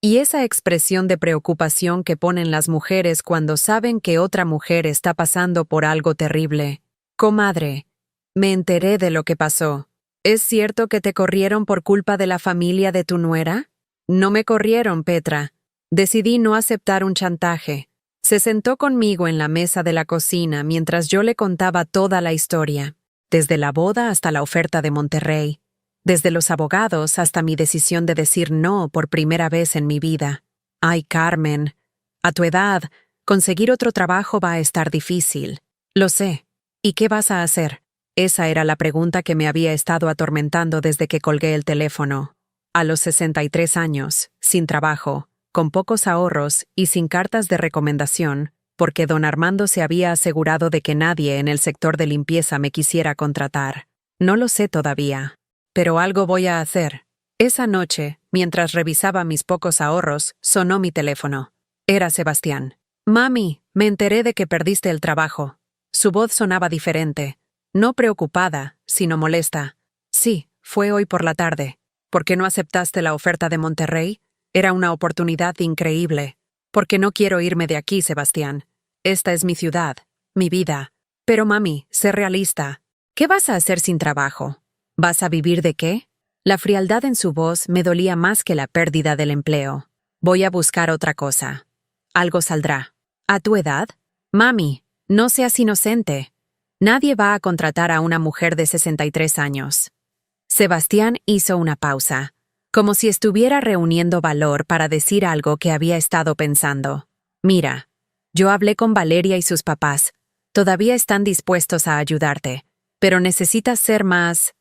y esa expresión de preocupación que ponen las mujeres cuando saben que otra mujer está pasando por algo terrible. Comadre, me enteré de lo que pasó. ¿Es cierto que te corrieron por culpa de la familia de tu nuera? No me corrieron, Petra. Decidí no aceptar un chantaje. Se sentó conmigo en la mesa de la cocina mientras yo le contaba toda la historia, desde la boda hasta la oferta de Monterrey, desde los abogados hasta mi decisión de decir no por primera vez en mi vida. Ay, Carmen, a tu edad, conseguir otro trabajo va a estar difícil. Lo sé. ¿Y qué vas a hacer? Esa era la pregunta que me había estado atormentando desde que colgué el teléfono. A los 63 años, sin trabajo, con pocos ahorros y sin cartas de recomendación, porque don Armando se había asegurado de que nadie en el sector de limpieza me quisiera contratar. No lo sé todavía, pero algo voy a hacer. Esa noche, mientras revisaba mis pocos ahorros, sonó mi teléfono. Era Sebastián. «Mami, me enteré de que perdiste el trabajo». Su voz sonaba diferente, no preocupada, sino molesta. «Sí, fue hoy por la tarde. ¿Por qué no aceptaste la oferta de Monterrey? Era una oportunidad increíble. Porque no quiero irme de aquí, Sebastián. Esta es mi ciudad, mi vida. Pero mami, sé realista. ¿Qué vas a hacer sin trabajo? ¿Vas a vivir de qué?» La frialdad en su voz me dolía más que la pérdida del empleo. «Voy a buscar otra cosa. Algo saldrá». «¿A tu edad? Mami, no seas inocente. Nadie va a contratar a una mujer de 63 años». Sebastián hizo una pausa, como si estuviera reuniendo valor para decir algo que había estado pensando. «Mira, yo hablé con Valeria y sus papás. Todavía están dispuestos a ayudarte, pero necesitas ser más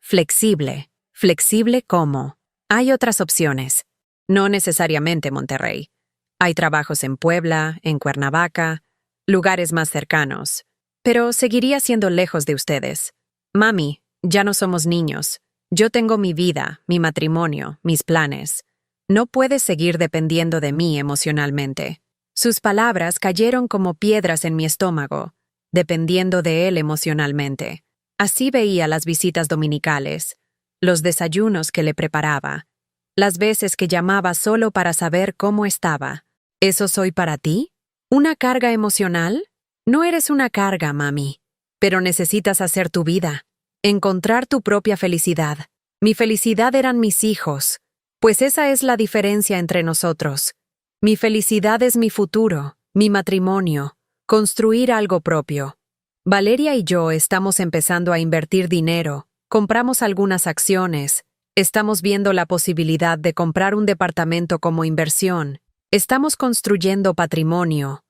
flexible». «¿Flexible cómo?» «Hay otras opciones. No necesariamente Monterrey. Hay trabajos en Puebla, en Cuernavaca, lugares más cercanos. Pero seguiría siendo lejos de ustedes. Mami, ya no somos niños. Yo tengo mi vida, mi matrimonio, mis planes. No puedes seguir dependiendo de mí emocionalmente». Sus palabras cayeron como piedras en mi estómago, dependiendo de él emocionalmente. Así veía las visitas dominicales, los desayunos que le preparaba, las veces que llamaba solo para saber cómo estaba. ¿Eso soy para ti? ¿Una carga emocional? No eres una carga, mami. Pero necesitas hacer tu vida, encontrar tu propia felicidad. Mi felicidad eran mis hijos, pues esa es la diferencia entre nosotros. Mi felicidad es mi futuro, mi matrimonio, construir algo propio. Valeria y yo estamos empezando a invertir dinero, compramos algunas acciones, estamos viendo la posibilidad de comprar un departamento como inversión. Estamos construyendo patrimonio.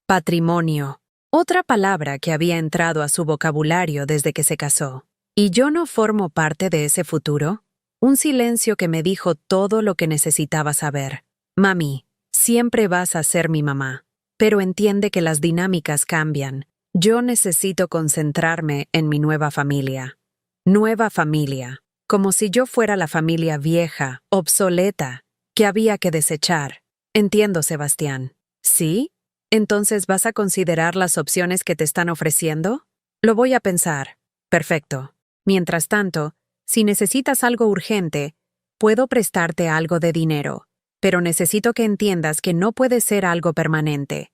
Patrimonio. Otra palabra que había entrado a su vocabulario desde que se casó. ¿Y yo no formo parte de ese futuro? Un silencio que me dijo todo lo que necesitaba saber. Mami, siempre vas a ser mi mamá, pero entiende que las dinámicas cambian. Yo necesito concentrarme en mi nueva familia. Nueva familia, como si yo fuera la familia vieja, obsoleta, que había que desechar. Entiendo, Sebastián. ¿Sí? ¿Entonces vas a considerar las opciones que te están ofreciendo? Lo voy a pensar. Perfecto. Mientras tanto, si necesitas algo urgente, puedo prestarte algo de dinero, pero necesito que entiendas que no puede ser algo permanente.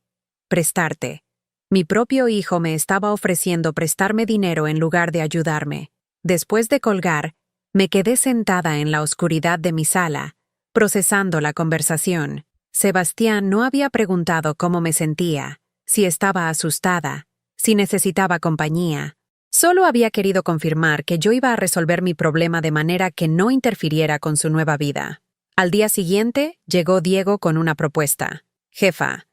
Prestarte. Mi propio hijo me estaba ofreciendo prestarme dinero en lugar de ayudarme. Después de colgar, me quedé sentada en la oscuridad de mi sala, procesando la conversación. Sebastián no había preguntado cómo me sentía, si estaba asustada, si necesitaba compañía. Solo había querido confirmar que yo iba a resolver mi problema de manera que no interfiriera con su nueva vida. Al día siguiente, llegó Diego con una propuesta. «Jefa,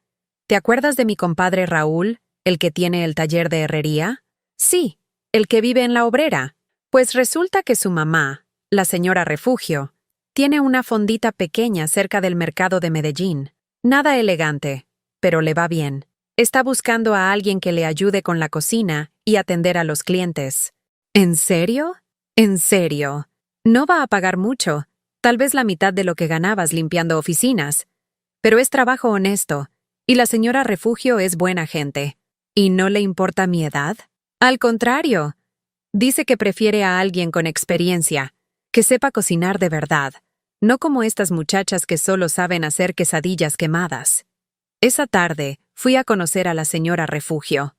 ¿te acuerdas de mi compadre Raúl, el que tiene el taller de herrería?» «Sí, el que vive en La Obrera». Pues resulta que su mamá, la señora Refugio, tiene una fondita pequeña cerca del mercado de Medellín. Nada elegante, pero le va bien. Está buscando a alguien que le ayude con la cocina y atender a los clientes. ¿En serio? ¿En serio? No va a pagar mucho, tal vez la mitad de lo que ganabas limpiando oficinas. Pero es trabajo honesto, y la señora Refugio es buena gente. ¿Y no le importa mi edad? Al contrario. Dice que prefiere a alguien con experiencia, que sepa cocinar de verdad, no como estas muchachas que solo saben hacer quesadillas quemadas. Esa tarde fui a conocer a la señora Refugio.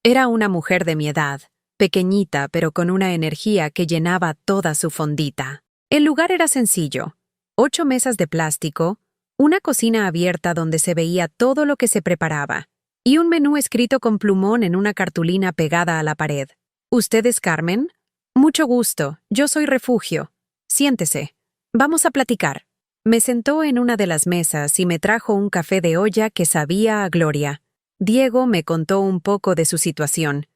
Era una mujer de mi edad, pequeñita pero con una energía que llenaba toda su fondita. El lugar era sencillo: 8 mesas de plástico, una cocina abierta donde se veía todo lo que se preparaba, y un menú escrito con plumón en una cartulina pegada a la pared. ¿Usted es Carmen? Mucho gusto, yo soy Refugio. Siéntese. Vamos a platicar. Me sentó en una de las mesas y me trajo un café de olla que sabía a gloria. Diego me contó un poco de su situación,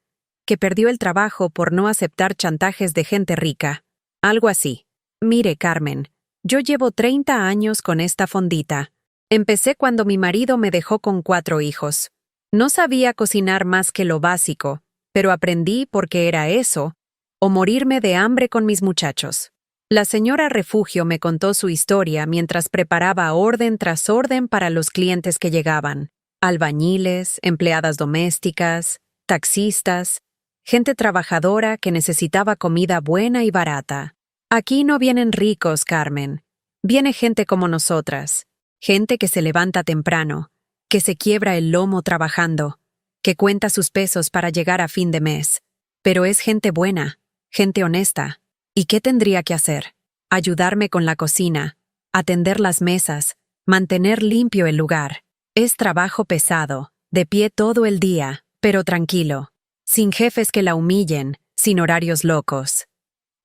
que perdió el trabajo por no aceptar chantajes de gente rica. Algo así. Mire, Carmen, yo llevo 30 años con esta fondita. Empecé cuando mi marido me dejó con 4 hijos. No sabía cocinar más que lo básico, pero aprendí porque era eso, o morirme de hambre con mis muchachos. La señora Refugio me contó su historia mientras preparaba orden tras orden para los clientes que llegaban. Albañiles, empleadas domésticas, taxistas, gente trabajadora que necesitaba comida buena y barata. Aquí no vienen ricos, Carmen. Viene gente como nosotras. Gente que se levanta temprano, que se quiebra el lomo trabajando, que cuenta sus pesos para llegar a fin de mes. Pero es gente buena, gente honesta. ¿Y qué tendría que hacer? Ayudarme con la cocina, atender las mesas, mantener limpio el lugar. Es trabajo pesado, de pie todo el día, pero tranquilo, sin jefes que la humillen, sin horarios locos.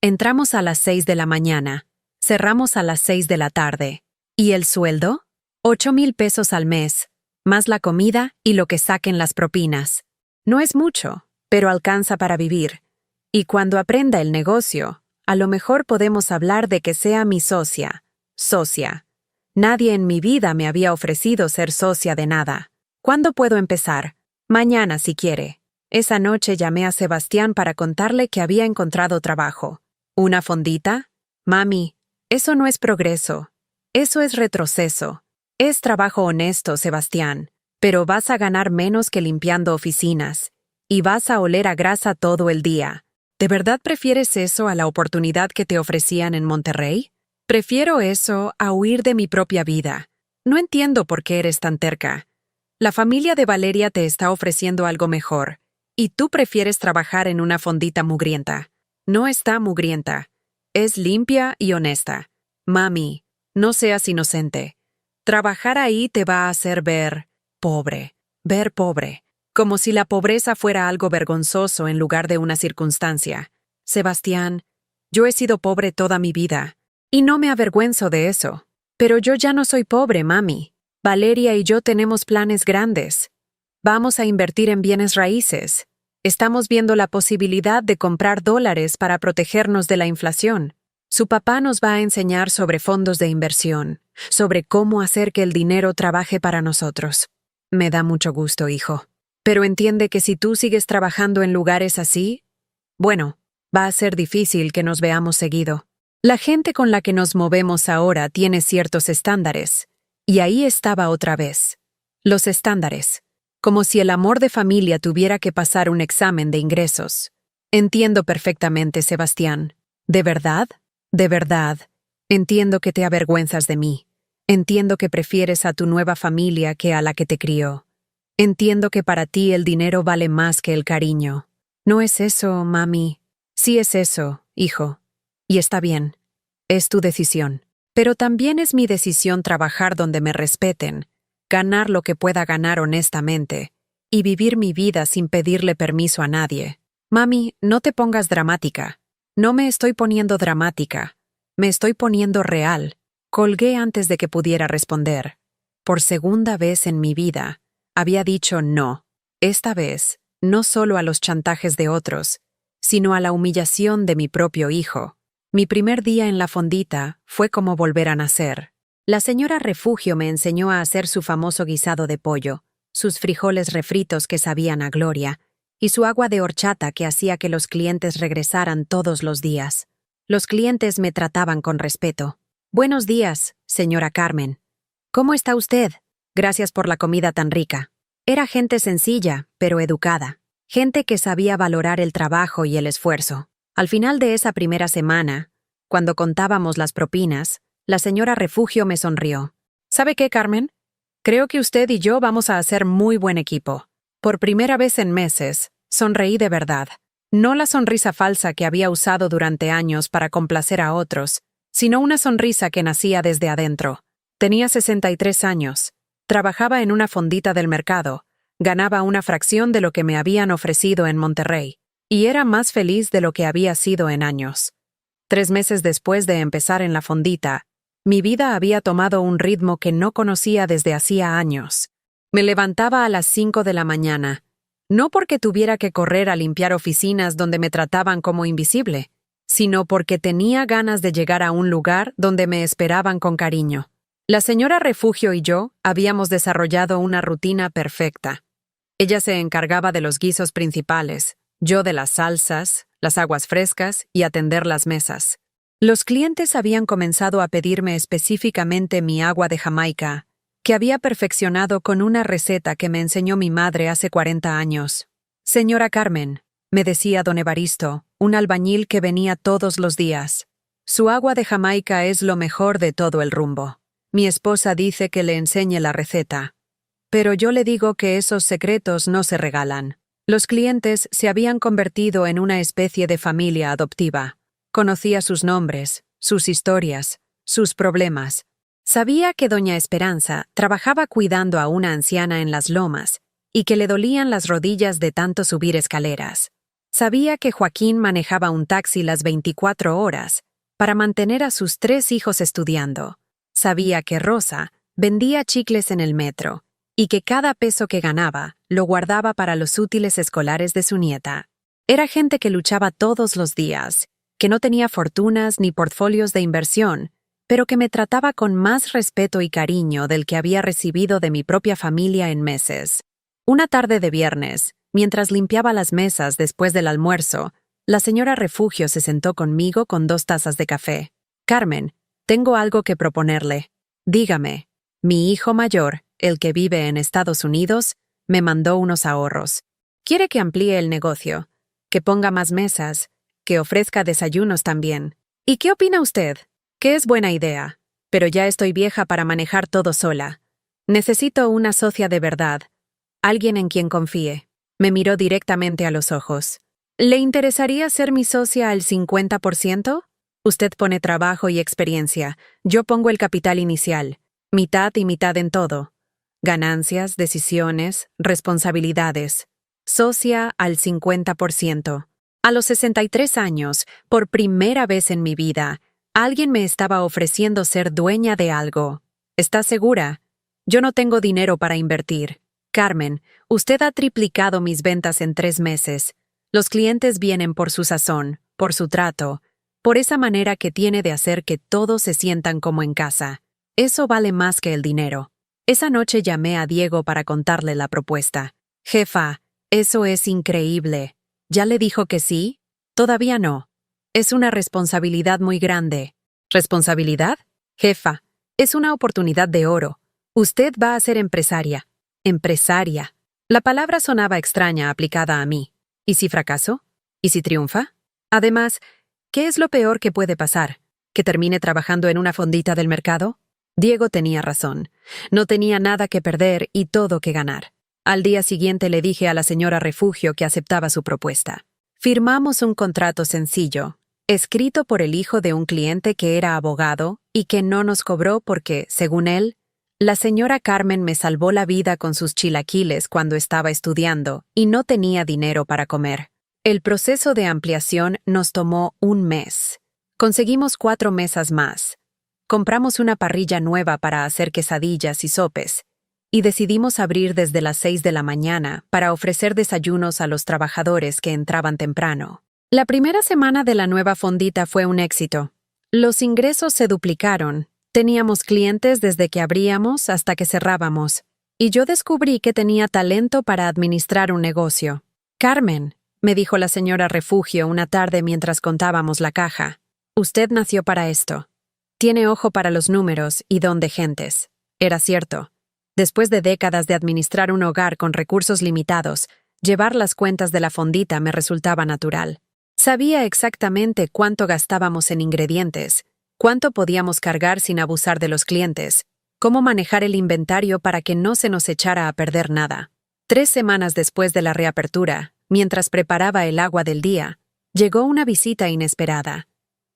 Entramos a las 6 de la mañana, cerramos a las 6 de la tarde. ¿Y el sueldo? 8,000 pesos al mes, más la comida y lo que saquen las propinas. No es mucho, pero alcanza para vivir. Y cuando aprenda el negocio, a lo mejor podemos hablar de que sea mi socia. Socia. Nadie en mi vida me había ofrecido ser socia de nada. ¿Cuándo puedo empezar? Mañana, si quiere. Esa noche llamé a Sebastián para contarle que había encontrado trabajo. ¿Una fondita? Mami, eso no es progreso. Eso es retroceso. Es trabajo honesto, Sebastián, pero vas a ganar menos que limpiando oficinas. Y vas a oler a grasa todo el día. ¿De verdad prefieres eso a la oportunidad que te ofrecían en Monterrey? Prefiero eso a huir de mi propia vida. No entiendo por qué eres tan terca. La familia de Valeria te está ofreciendo algo mejor, y tú prefieres trabajar en una fondita mugrienta. No está mugrienta. Es limpia y honesta. Mami, no seas inocente. Trabajar ahí te va a hacer ver pobre, como si la pobreza fuera algo vergonzoso en lugar de una circunstancia. Sebastián, yo he sido pobre toda mi vida. Y no me avergüenzo de eso. Pero yo ya no soy pobre, mami. Valeria y yo tenemos planes grandes. Vamos a invertir en bienes raíces. Estamos viendo la posibilidad de comprar dólares para protegernos de la inflación. Su papá nos va a enseñar sobre fondos de inversión, sobre cómo hacer que el dinero trabaje para nosotros. Me da mucho gusto, hijo. Pero entiende que si tú sigues trabajando en lugares así, bueno, va a ser difícil que nos veamos seguido. La gente con la que nos movemos ahora tiene ciertos estándares. Y ahí estaba otra vez. Los estándares. Como si el amor de familia tuviera que pasar un examen de ingresos. Entiendo perfectamente, Sebastián. ¿De verdad? De verdad. Entiendo que te avergüenzas de mí. Entiendo que prefieres a tu nueva familia que a la que te crió. Entiendo que para ti el dinero vale más que el cariño. ¿No es eso, mami? Sí es eso, hijo. Y está bien. Es tu decisión. Pero también es mi decisión trabajar donde me respeten, ganar lo que pueda ganar honestamente, y vivir mi vida sin pedirle permiso a nadie. Mami, no te pongas dramática. No me estoy poniendo dramática. Me estoy poniendo real. Colgué antes de que pudiera responder. Por segunda vez en mi vida, había dicho no. Esta vez, no solo a los chantajes de otros, sino a la humillación de mi propio hijo. Mi primer día en la fondita fue como volver a nacer. La señora Refugio me enseñó a hacer su famoso guisado de pollo, sus frijoles refritos que sabían a gloria, y su agua de horchata que hacía que los clientes regresaran todos los días. Los clientes me trataban con respeto. Buenos días, señora Carmen. ¿Cómo está usted? Gracias por la comida tan rica. Era gente sencilla, pero educada. Gente que sabía valorar el trabajo y el esfuerzo. Al final de esa primera semana, cuando contábamos las propinas, la señora Refugio me sonrió. ¿Sabe qué, Carmen? Creo que usted y yo vamos a hacer muy buen equipo. Por primera vez en meses, sonreí de verdad. No la sonrisa falsa que había usado durante años para complacer a otros, sino una sonrisa que nacía desde adentro. Tenía 63 años. Trabajaba en una fondita del mercado. Ganaba una fracción de lo que me habían ofrecido en Monterrey. Y era más feliz de lo que había sido en años. 3 meses después de empezar en la fondita, mi vida había tomado un ritmo que no conocía desde hacía años. Me levantaba a las 5 de la mañana, no porque tuviera que correr a limpiar oficinas donde me trataban como invisible, sino porque tenía ganas de llegar a un lugar donde me esperaban con cariño. La señora Refugio y yo habíamos desarrollado una rutina perfecta. Ella se encargaba de los guisos principales, yo de las salsas, las aguas frescas y atender las mesas. Los clientes habían comenzado a pedirme específicamente mi agua de Jamaica, que había perfeccionado con una receta que me enseñó mi madre hace 40 años. Señora Carmen, me decía don Evaristo, un albañil que venía todos los días. Su agua de Jamaica es lo mejor de todo el rumbo. Mi esposa dice que le enseñe la receta. Pero yo le digo que esos secretos no se regalan. Los clientes se habían convertido en una especie de familia adoptiva. Conocía sus nombres, sus historias, sus problemas. Sabía que doña Esperanza trabajaba cuidando a una anciana en las lomas y que le dolían las rodillas de tanto subir escaleras. Sabía que Joaquín manejaba un taxi las 24 horas para mantener a sus 3 hijos estudiando. Sabía que Rosa vendía chicles en el metro y que cada peso que ganaba lo guardaba para los útiles escolares de su nieta. Era gente que luchaba todos los días, que no tenía fortunas ni portfolios de inversión, pero que me trataba con más respeto y cariño del que había recibido de mi propia familia en meses. Una tarde de viernes, mientras limpiaba las mesas después del almuerzo, la señora Refugio se sentó conmigo con 2 tazas de café. «Carmen, tengo algo que proponerle. Dígame, mi hijo mayor, el que vive en Estados Unidos, me mandó unos ahorros. Quiere que amplíe el negocio, que ponga más mesas, que ofrezca desayunos también. ¿Y qué opina usted? Que es buena idea, pero ya estoy vieja para manejar todo sola. Necesito una socia de verdad, alguien en quien confíe». Me miró directamente a los ojos. «¿Le interesaría ser mi socia al 50%? Usted pone trabajo y experiencia, yo pongo el capital inicial, mitad y mitad en todo. Ganancias, decisiones, responsabilidades. Socia al 50%. A los 63 años, por primera vez en mi vida, alguien me estaba ofreciendo ser dueña de algo. ¿Está segura? Yo no tengo dinero para invertir. Carmen, usted ha triplicado mis ventas en 3 meses. Los clientes vienen por su sazón, por su trato, por esa manera que tiene de hacer que todos se sientan como en casa. Eso vale más que el dinero. Esa noche llamé a Diego para contarle la propuesta. «Jefa, eso es increíble. ¿Ya le dijo que sí?» «Todavía no. Es una responsabilidad muy grande». «¿Responsabilidad?» «Jefa, es una oportunidad de oro. Usted va a ser empresaria». «Empresaria». La palabra sonaba extraña aplicada a mí. ¿Y si fracaso? ¿Y si triunfa? Además, ¿qué es lo peor que puede pasar? ¿Que termine trabajando en una fondita del mercado? Diego tenía razón. No tenía nada que perder y todo que ganar. Al día siguiente le dije a la señora Refugio que aceptaba su propuesta. Firmamos un contrato sencillo, escrito por el hijo de un cliente que era abogado y que no nos cobró porque, según él, la señora Carmen me salvó la vida con sus chilaquiles cuando estaba estudiando y no tenía dinero para comer. El proceso de ampliación nos tomó 1 mes. Conseguimos 4 mesas más. Compramos una parrilla nueva para hacer quesadillas y sopes, y decidimos abrir desde las 6 de la mañana para ofrecer desayunos a los trabajadores que entraban temprano. La primera semana de la nueva fondita fue un éxito. Los ingresos se duplicaron. Teníamos clientes desde que abríamos hasta que cerrábamos, y yo descubrí que tenía talento para administrar un negocio. «Carmen», me dijo la señora Refugio una tarde mientras contábamos la caja, «usted nació para esto. Tiene ojo para los números y don de gentes». Era cierto. Después de décadas de administrar un hogar con recursos limitados, llevar las cuentas de la fondita me resultaba natural. Sabía exactamente cuánto gastábamos en ingredientes, cuánto podíamos cargar sin abusar de los clientes, cómo manejar el inventario para que no se nos echara a perder nada. 3 semanas después de la reapertura, mientras preparaba el agua del día, llegó una visita inesperada.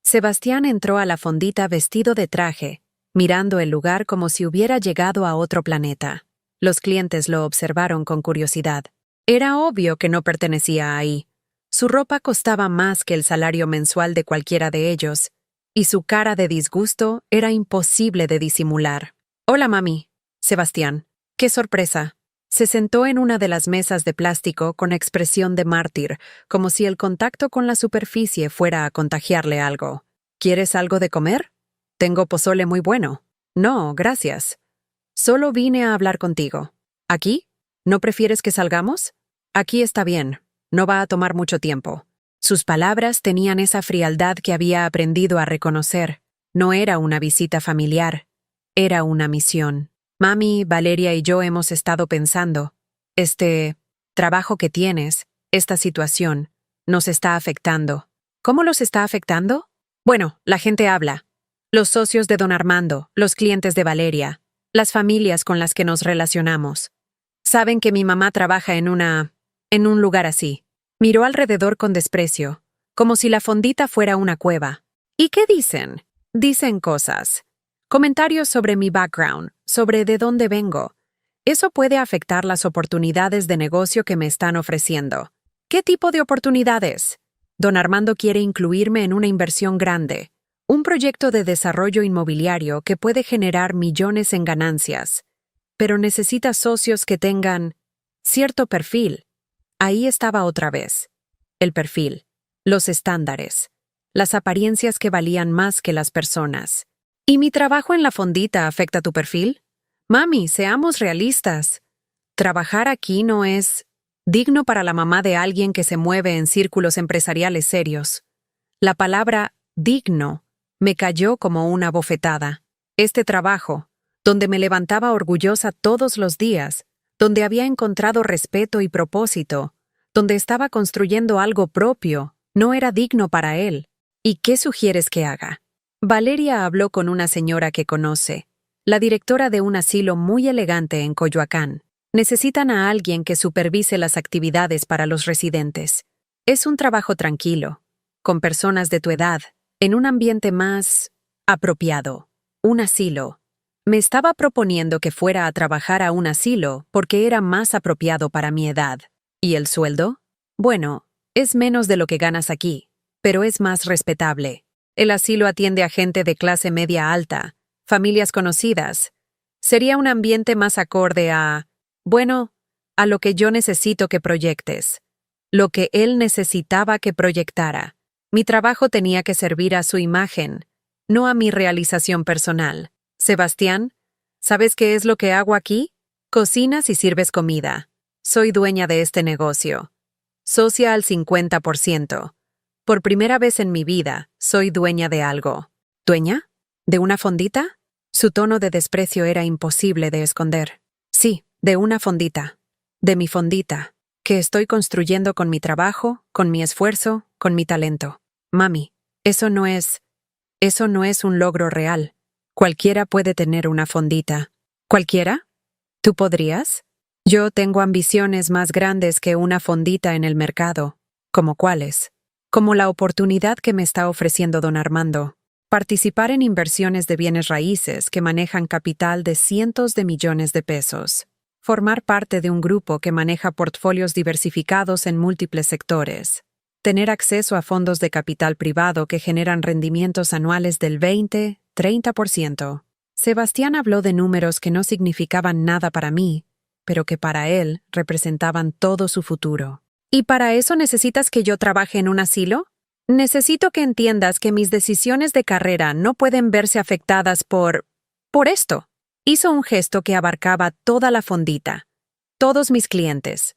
Sebastián entró a la fondita vestido de traje, mirando el lugar como si hubiera llegado a otro planeta. Los clientes lo observaron con curiosidad. Era obvio que no pertenecía ahí. Su ropa costaba más que el salario mensual de cualquiera de ellos, y su cara de disgusto era imposible de disimular. «Hola, mami». «Sebastián, qué sorpresa». Se sentó en una de las mesas de plástico con expresión de mártir, como si el contacto con la superficie fuera a contagiarle algo. «¿Quieres algo de comer? Tengo pozole muy bueno». No, gracias. Solo vine a hablar contigo. ¿Aquí? ¿No prefieres que salgamos? Aquí está bien. No va a tomar mucho tiempo. Sus palabras tenían esa frialdad que había aprendido a reconocer. No era una visita familiar. Era una misión. Mami, Valeria y yo hemos estado pensando. Este trabajo que tienes, esta situación, nos está afectando. ¿Cómo los está afectando? Bueno, la gente habla. Los socios de don Armando, los clientes de Valeria, las familias con las que nos relacionamos. Saben que mi mamá trabaja en un lugar así. Miró alrededor con desprecio, como si la fondita fuera una cueva. ¿Y qué dicen? Dicen cosas. Comentarios sobre mi background, sobre de dónde vengo. Eso puede afectar las oportunidades de negocio que me están ofreciendo. ¿Qué tipo de oportunidades? Don Armando quiere incluirme en una inversión grande, un proyecto de desarrollo inmobiliario que puede generar millones en ganancias. Pero necesita socios que tengan cierto perfil. Ahí estaba otra vez. El perfil, los estándares, las apariencias que valían más que las personas. ¿Y mi trabajo en la fondita afecta tu perfil? Mami, seamos realistas. Trabajar aquí no es digno para la mamá de alguien que se mueve en círculos empresariales serios. La palabra digno me cayó como una bofetada. Este trabajo, donde me levantaba orgullosa todos los días, donde había encontrado respeto y propósito, donde estaba construyendo algo propio, no era digno para él. ¿Y qué sugieres que haga? Valeria habló con una señora que conoce, la directora de un asilo muy elegante en Coyoacán. Necesitan a alguien que supervise las actividades para los residentes. Es un trabajo tranquilo, con personas de tu edad, en un ambiente más apropiado. Un asilo. Me estaba proponiendo que fuera a trabajar a un asilo porque era más apropiado para mi edad. ¿Y el sueldo? Bueno, es menos de lo que ganas aquí, pero es más respetable. El asilo atiende a gente de clase media alta, familias conocidas. Sería un ambiente más acorde a lo que yo necesito que proyectes. Lo que él necesitaba que proyectara. Mi trabajo tenía que servir a su imagen, no a mi realización personal. Sebastián, ¿sabes qué es lo que hago aquí? Cocinas y sirves comida. Soy dueña de este negocio. Socia al 50%. Por primera vez en mi vida, soy dueña de algo. ¿Dueña? ¿De una fondita? Su tono de desprecio era imposible de esconder. Sí, de una fondita. De mi fondita, que estoy construyendo con mi trabajo, con mi esfuerzo, con mi talento. Mami, eso no es un logro real. Cualquiera puede tener una fondita. ¿Cualquiera? ¿Tú podrías? Yo tengo ambiciones más grandes que una fondita en el mercado. ¿Como cuáles? Como la oportunidad que me está ofreciendo don Armando. Participar en inversiones de bienes raíces que manejan capital de cientos de millones de pesos. Formar parte de un grupo que maneja portfolios diversificados en múltiples sectores. Tener acceso a fondos de capital privado que generan rendimientos anuales del 20-30%. Sebastián habló de números que no significaban nada para mí, pero que para él representaban todo su futuro. ¿Y para eso necesitas que yo trabaje en un asilo? Necesito que entiendas que mis decisiones de carrera no pueden verse afectadas por esto. Hizo un gesto que abarcaba toda la fondita, todos mis clientes,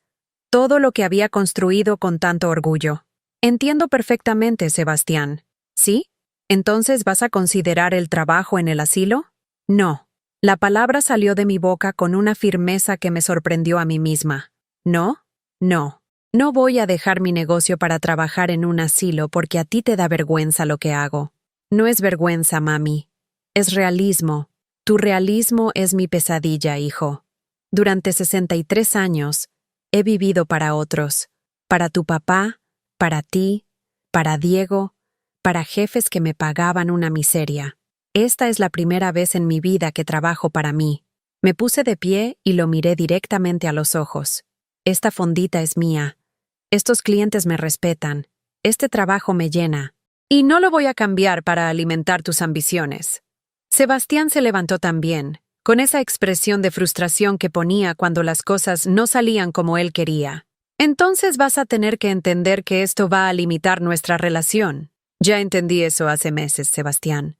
todo lo que había construido con tanto orgullo. Entiendo perfectamente, Sebastián. ¿Sí? ¿Entonces vas a considerar el trabajo en el asilo? No. La palabra salió de mi boca con una firmeza que me sorprendió a mí misma. ¿No? No. No voy a dejar mi negocio para trabajar en un asilo porque a ti te da vergüenza lo que hago. No es vergüenza, mami. Es realismo. Tu realismo es mi pesadilla, hijo. Durante 63 años, he vivido para otros. Para tu papá, para ti, para Diego, para jefes que me pagaban una miseria. Esta es la primera vez en mi vida que trabajo para mí. Me puse de pie y lo miré directamente a los ojos. Esta fondita es mía. Estos clientes me respetan. Este trabajo me llena. Y no lo voy a cambiar para alimentar tus ambiciones. Sebastián se levantó también, con esa expresión de frustración que ponía cuando las cosas no salían como él quería. Entonces vas a tener que entender que esto va a limitar nuestra relación. Ya entendí eso hace meses, Sebastián.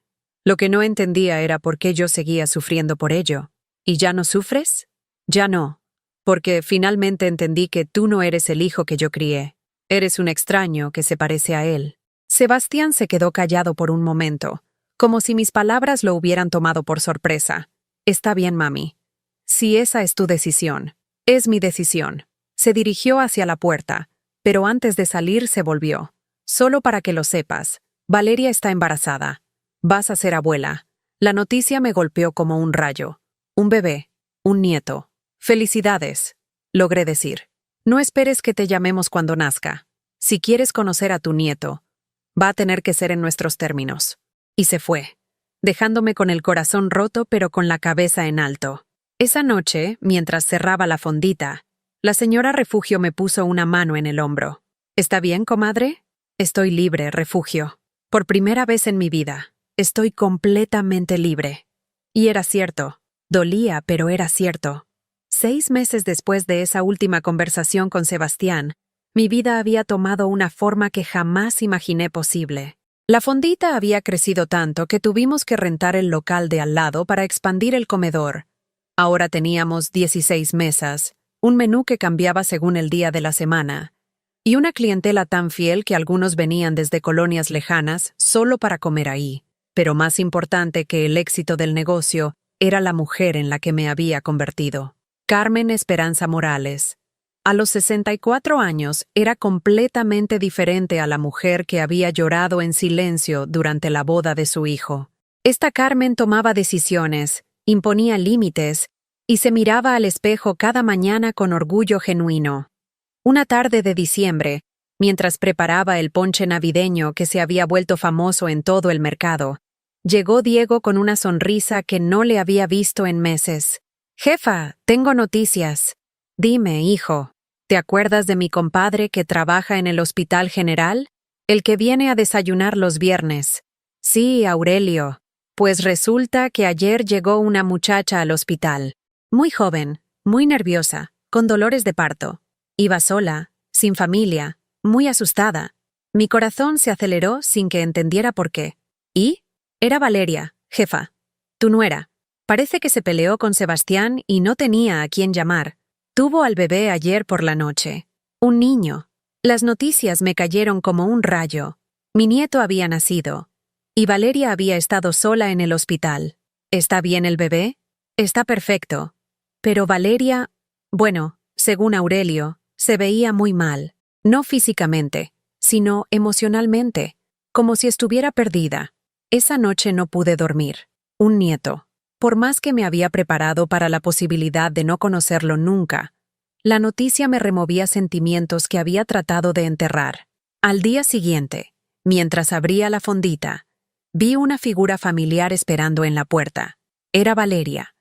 Lo que no entendía era por qué yo seguía sufriendo por ello. ¿Y ya no sufres? Ya no, porque finalmente entendí que tú no eres el hijo que yo crié. Eres un extraño que se parece a él. Sebastián se quedó callado por un momento, como si mis palabras lo hubieran tomado por sorpresa. Está bien, mami. Si esa es tu decisión, es mi decisión. Se dirigió hacia la puerta, pero antes de salir se volvió. Solo para que lo sepas, Valeria está embarazada. Vas a ser abuela. La noticia me golpeó como un rayo. Un bebé, un nieto. Felicidades, logré decir. No esperes que te llamemos cuando nazca. Si quieres conocer a tu nieto, va a tener que ser en nuestros términos. Y se fue, dejándome con el corazón roto pero con la cabeza en alto. Esa noche, mientras cerraba la fondita, la señora Refugio me puso una mano en el hombro. ¿Está bien, comadre? Estoy libre, Refugio. Por primera vez en mi vida, estoy completamente libre. Y era cierto. Dolía, pero era cierto. 6 meses después de esa última conversación con Sebastián, mi vida había tomado una forma que jamás imaginé posible. La fondita había crecido tanto que tuvimos que rentar el local de al lado para expandir el comedor. Ahora teníamos 16 mesas, un menú que cambiaba según el día de la semana, y una clientela tan fiel que algunos venían desde colonias lejanas solo para comer ahí. Pero más importante que el éxito del negocio era la mujer en la que me había convertido. Carmen Esperanza Morales. A los 64 años era completamente diferente a la mujer que había llorado en silencio durante la boda de su hijo. Esta Carmen tomaba decisiones, imponía límites y se miraba al espejo cada mañana con orgullo genuino. Una tarde de diciembre, mientras preparaba el ponche navideño que se había vuelto famoso en todo el mercado, llegó Diego con una sonrisa que no le había visto en meses. «Jefa, tengo noticias. Dime, hijo, ¿te acuerdas de mi compadre que trabaja en el Hospital General? El que viene a desayunar los viernes». «Sí, Aurelio. Pues resulta que ayer llegó una muchacha al hospital. Muy joven, muy nerviosa, con dolores de parto. Iba sola, sin familia, muy asustada. Mi corazón se aceleró sin que entendiera por qué. ¿Y? Era Valeria, jefa, tu nuera. Parece que se peleó con Sebastián y no tenía a quién llamar. Tuvo al bebé ayer por la noche. Un niño. Las noticias me cayeron como un rayo. Mi nieto había nacido. Y Valeria había estado sola en el hospital. ¿Está bien el bebé? Está perfecto. Pero Valeria, bueno, según Aurelio, se veía muy mal. No físicamente, sino emocionalmente, como si estuviera perdida. Esa noche no pude dormir. Un nieto. Por más que me había preparado para la posibilidad de no conocerlo nunca, la noticia me removía sentimientos que había tratado de enterrar. Al día siguiente, mientras abría la fondita, vi una figura familiar esperando en la puerta. Era Valeria,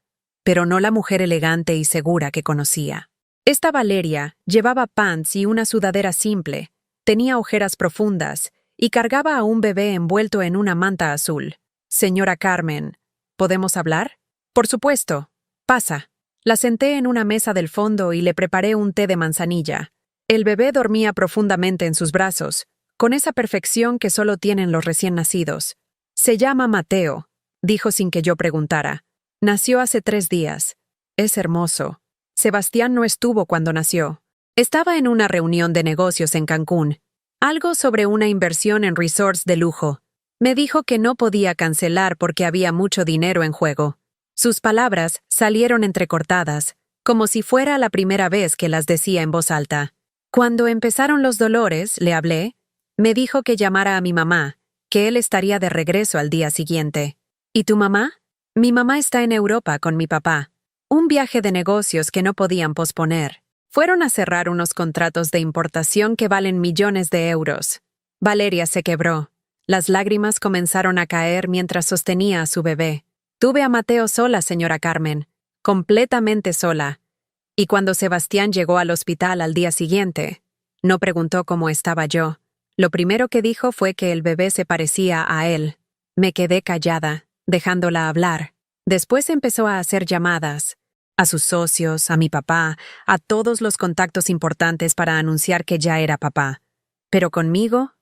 pero no la mujer elegante y segura que conocía. Esta Valeria llevaba pants y una sudadera simple, tenía ojeras profundas y cargaba a un bebé envuelto en una manta azul. «Señora Carmen, ¿podemos hablar?» «Por supuesto. Pasa». La senté en una mesa del fondo y le preparé un té de manzanilla. El bebé dormía profundamente en sus brazos, con esa perfección que solo tienen los recién nacidos. «Se llama Mateo», dijo sin que yo preguntara. «Nació hace 3 días. Es hermoso. Sebastián no estuvo cuando nació. Estaba en una reunión de negocios en Cancún. Algo sobre una inversión en resorts de lujo. Me dijo que no podía cancelar porque había mucho dinero en juego. Sus palabras salieron entrecortadas, como si fuera la primera vez que las decía en voz alta. Cuando empezaron los dolores, le hablé. Me dijo que llamara a mi mamá, que él estaría de regreso al día siguiente. ¿Y tu mamá?» «Mi mamá está en Europa con mi papá. Un viaje de negocios que no podían posponer. Fueron a cerrar unos contratos de importación que valen millones de euros. Valeria se quebró. Las lágrimas comenzaron a caer mientras sostenía a su bebé. Tuve a Mateo sola, señora Carmen, completamente sola. Y cuando Sebastián llegó al hospital al día siguiente, no preguntó cómo estaba yo. Lo primero que dijo fue que el bebé se parecía a él. Me quedé callada, dejándola hablar. Después empezó a hacer llamadas. A sus socios, a mi papá, a todos los contactos importantes para anunciar que ya era papá. Pero conmigo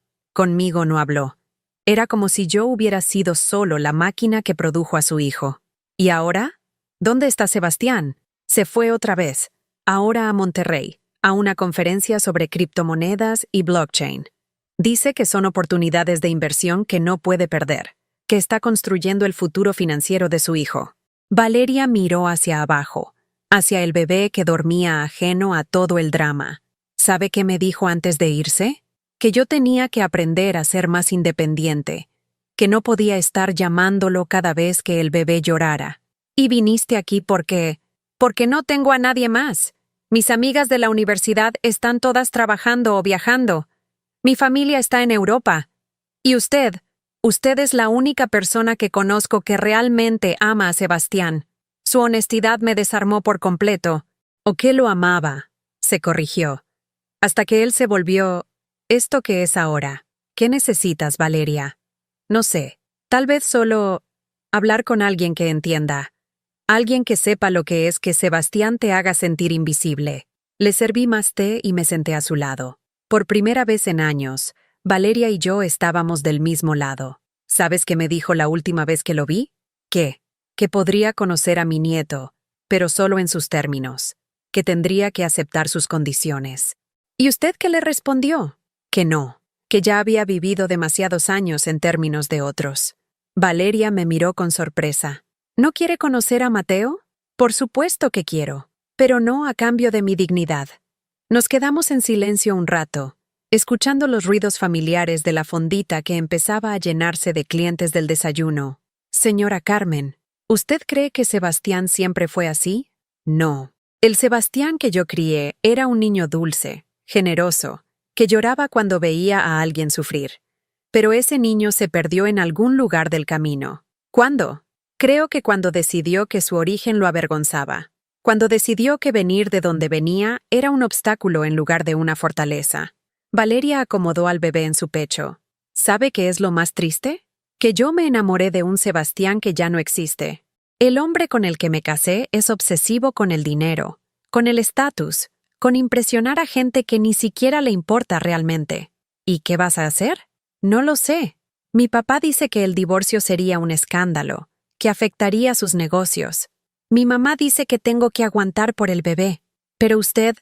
no habló. Era como si yo hubiera sido solo la máquina que produjo a su hijo. ¿Y ahora? ¿Dónde está Sebastián? Se fue otra vez, ahora a Monterrey, a una conferencia sobre criptomonedas y blockchain. Dice que son oportunidades de inversión que no puede perder, que está construyendo el futuro financiero de su hijo. Valeria miró hacia abajo, hacia el bebé que dormía ajeno a todo el drama. ¿Sabe qué me dijo antes de irse? Que yo tenía que aprender a ser más independiente, que no podía estar llamándolo cada vez que el bebé llorara. Y viniste aquí porque no tengo a nadie más. Mis amigas de la universidad están todas trabajando o viajando. Mi familia está en Europa. Y usted es la única persona que conozco que realmente ama a Sebastián. Su honestidad me desarmó por completo. ¿O que lo amaba? Se corrigió. Hasta que él se volvió esto que es ahora. ¿Qué necesitas, Valeria? No sé. Tal vez solo hablar con alguien que entienda. Alguien que sepa lo que es que Sebastián te haga sentir invisible. Le serví más té y me senté a su lado. Por primera vez en años, Valeria y yo estábamos del mismo lado. ¿Sabes qué me dijo la última vez que lo vi? ¿Qué? Que podría conocer a mi nieto, pero solo en sus términos. Que tendría que aceptar sus condiciones. ¿Y usted qué le respondió? Que no. Que ya había vivido demasiados años en términos de otros. Valeria me miró con sorpresa. ¿No quiere conocer a Mateo? Por supuesto que quiero, pero no a cambio de mi dignidad. Nos quedamos en silencio un rato, escuchando los ruidos familiares de la fondita que empezaba a llenarse de clientes del desayuno. Señora Carmen, ¿usted cree que Sebastián siempre fue así? No. El Sebastián que yo crié era un niño dulce, generoso, que lloraba cuando veía a alguien sufrir. Pero ese niño se perdió en algún lugar del camino. ¿Cuándo? Creo que cuando decidió que su origen lo avergonzaba. Cuando decidió que venir de donde venía era un obstáculo en lugar de una fortaleza. Valeria acomodó al bebé en su pecho. ¿Sabe qué es lo más triste? Que yo me enamoré de un Sebastián que ya no existe. El hombre con el que me casé es obsesivo con el dinero, con el estatus, con impresionar a gente que ni siquiera le importa realmente. ¿Y qué vas a hacer? No lo sé. Mi papá dice que el divorcio sería un escándalo, que afectaría sus negocios. Mi mamá dice que tengo que aguantar por el bebé. Pero usted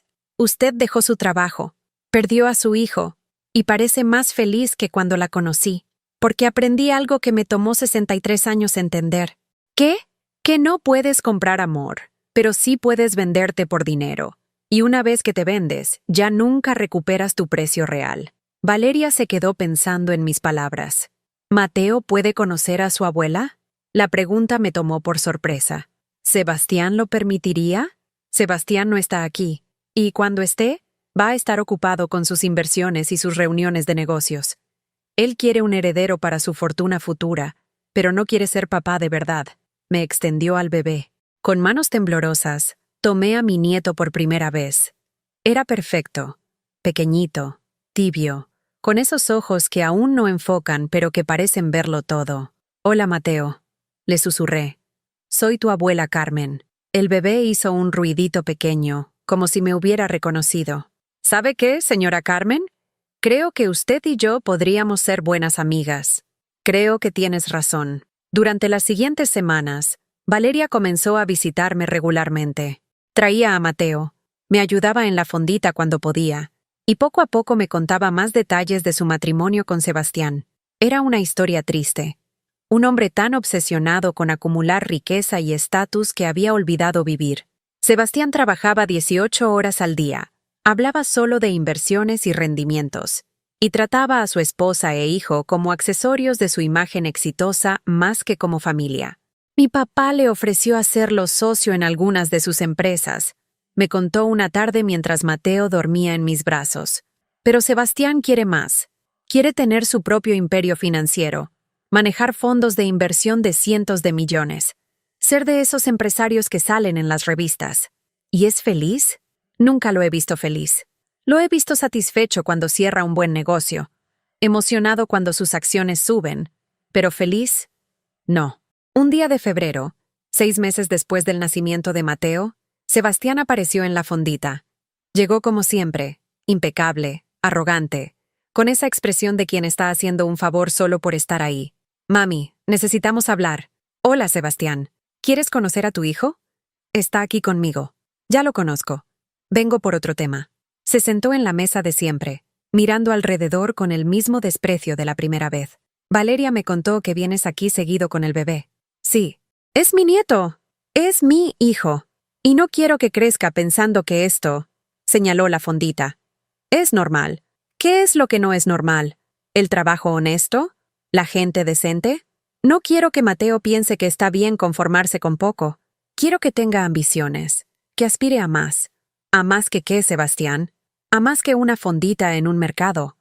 dejó su trabajo, perdió a su hijo, y parece más feliz que cuando la conocí, porque aprendí algo que me tomó 63 años entender. ¿Qué? Que no puedes comprar amor, pero sí puedes venderte por dinero. Y una vez que te vendes, ya nunca recuperas tu precio real. Valeria se quedó pensando en mis palabras. ¿Mateo puede conocer a su abuela? La pregunta me tomó por sorpresa. ¿Sebastián lo permitiría? Sebastián no está aquí, y cuando esté, va a estar ocupado con sus inversiones y sus reuniones de negocios. Él quiere un heredero para su fortuna futura, pero no quiere ser papá de verdad. Me extendió al bebé. Con manos temblorosas, tomé a mi nieto por primera vez. Era perfecto, pequeñito, tibio, con esos ojos que aún no enfocan pero que parecen verlo todo. Hola, Mateo, le susurré. Soy tu abuela Carmen. El bebé hizo un ruidito pequeño, como si me hubiera reconocido. ¿Sabe qué, señora Carmen? Creo que usted y yo podríamos ser buenas amigas. Creo que tienes razón. Durante las siguientes semanas, Valeria comenzó a visitarme regularmente. Traía a Mateo, me ayudaba en la fondita cuando podía, y poco a poco me contaba más detalles de su matrimonio con Sebastián. Era una historia triste. Un hombre tan obsesionado con acumular riqueza y estatus que había olvidado vivir. Sebastián trabajaba 18 horas al día, hablaba solo de inversiones y rendimientos, y trataba a su esposa e hijo como accesorios de su imagen exitosa más que como familia. Mi papá le ofreció hacerlo socio en algunas de sus empresas, me contó una tarde mientras Mateo dormía en mis brazos. Pero Sebastián quiere más. Quiere tener su propio imperio financiero, manejar fondos de inversión de cientos de millones, ser de esos empresarios que salen en las revistas. ¿Y es feliz? Nunca lo he visto feliz. Lo he visto satisfecho cuando cierra un buen negocio, emocionado cuando sus acciones suben, pero feliz, no. Un día de febrero, 6 meses después del nacimiento de Mateo, Sebastián apareció en la fondita. Llegó como siempre, impecable, arrogante, con esa expresión de quien está haciendo un favor solo por estar ahí. Mami, necesitamos hablar. Hola, Sebastián. ¿Quieres conocer a tu hijo? Está aquí conmigo. Ya lo conozco. Vengo por otro tema. Se sentó en la mesa de siempre, mirando alrededor con el mismo desprecio de la primera vez. Valeria me contó que vienes aquí seguido con el bebé. Sí. Es mi nieto. Es mi hijo. Y no quiero que crezca pensando que esto, señaló la fondita, es normal. ¿Qué es lo que no es normal? ¿El trabajo honesto? ¿La gente decente? No quiero que Mateo piense que está bien conformarse con poco. Quiero que tenga ambiciones, que aspire a más. ¿A más que qué, Sebastián? A más que una fondita en un mercado.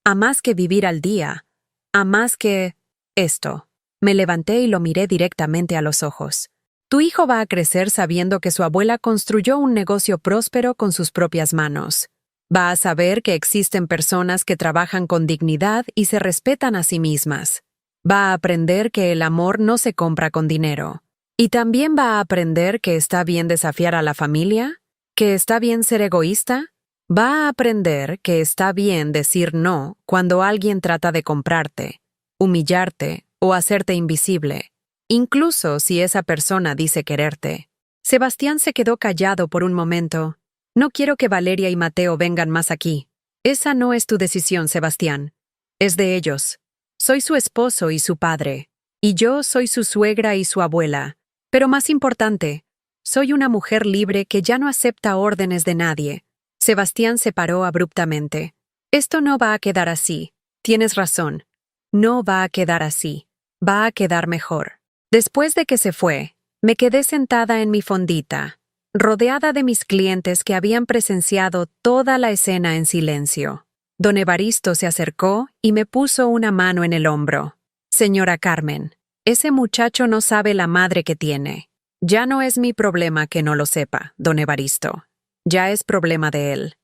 A más que vivir al día. A más que... esto. Me levanté y lo miré directamente a los ojos. Tu hijo va a crecer sabiendo que su abuela construyó un negocio próspero con sus propias manos. Va a saber que existen personas que trabajan con dignidad y se respetan a sí mismas. Va a aprender que el amor no se compra con dinero. Y también va a aprender que está bien desafiar a la familia, que está bien ser egoísta. Va a aprender que está bien decir no cuando alguien trata de comprarte, humillarte o hacerte invisible, incluso si esa persona dice quererte. Sebastián se quedó callado por un momento. No quiero que Valeria y Mateo vengan más aquí. Esa no es tu decisión, Sebastián. Es de ellos. Soy su esposo y su padre. Y yo soy su suegra y su abuela. Pero más importante, soy una mujer libre que ya no acepta órdenes de nadie. Sebastián se paró abruptamente. Esto no va a quedar así. Tienes razón. No va a quedar así. Va a quedar mejor. Después de que se fue, me quedé sentada en mi fondita, rodeada de mis clientes que habían presenciado toda la escena en silencio. Don Evaristo se acercó y me puso una mano en el hombro. Señora Carmen, ese muchacho no sabe la madre que tiene. Ya no es mi problema que no lo sepa, don Evaristo. Ya es problema de él.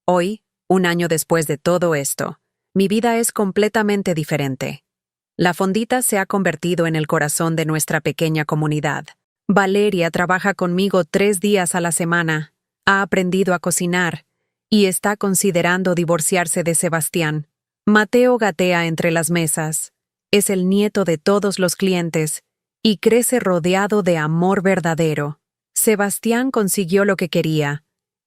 Hoy, un año después de todo esto, mi vida es completamente diferente. La fondita se ha convertido en el corazón de nuestra pequeña comunidad. Valeria trabaja conmigo 3 días a la semana, ha aprendido a cocinar y está considerando divorciarse de Sebastián. Mateo gatea entre las mesas, es el nieto de todos los clientes y crece rodeado de amor verdadero. Sebastián consiguió lo que quería.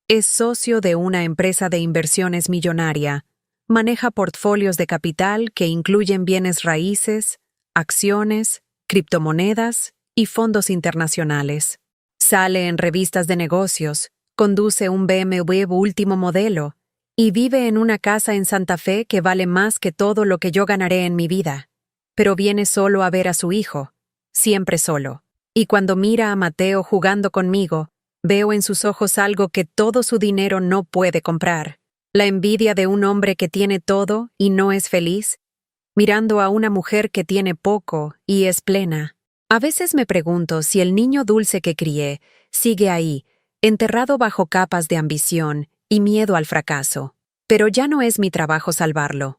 Es socio de una empresa de inversiones millonaria. Maneja portfolios de capital que incluyen bienes raíces, acciones, criptomonedas y fondos internacionales. Sale en revistas de negocios, conduce un BMW último modelo y vive en una casa en Santa Fe que vale más que todo lo que yo ganaré en mi vida. Pero viene solo a ver a su hijo, siempre solo. Y cuando mira a Mateo jugando conmigo, veo en sus ojos algo que todo su dinero no puede comprar. La envidia de un hombre que tiene todo y no es feliz, mirando a una mujer que tiene poco y es plena. A veces me pregunto si el niño dulce que crié sigue ahí, enterrado bajo capas de ambición y miedo al fracaso. Pero ya no es mi trabajo salvarlo.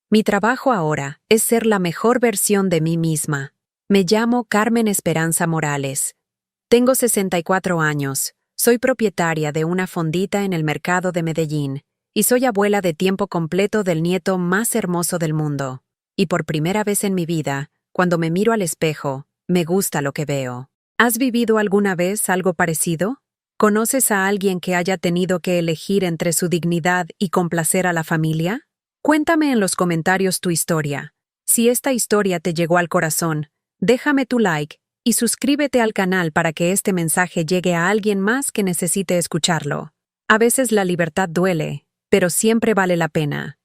Mi trabajo ahora es ser la mejor versión de mí misma. Me llamo Carmen Esperanza Morales. Tengo 64 años, soy propietaria de una fondita en el mercado de Medellín. Y soy abuela de tiempo completo del nieto más hermoso del mundo. Y por primera vez en mi vida, cuando me miro al espejo, me gusta lo que veo. ¿Has vivido alguna vez algo parecido? ¿Conoces a alguien que haya tenido que elegir entre su dignidad y complacer a la familia? Cuéntame en los comentarios tu historia. Si esta historia te llegó al corazón, déjame tu like y suscríbete al canal para que este mensaje llegue a alguien más que necesite escucharlo. A veces la libertad duele, pero siempre vale la pena.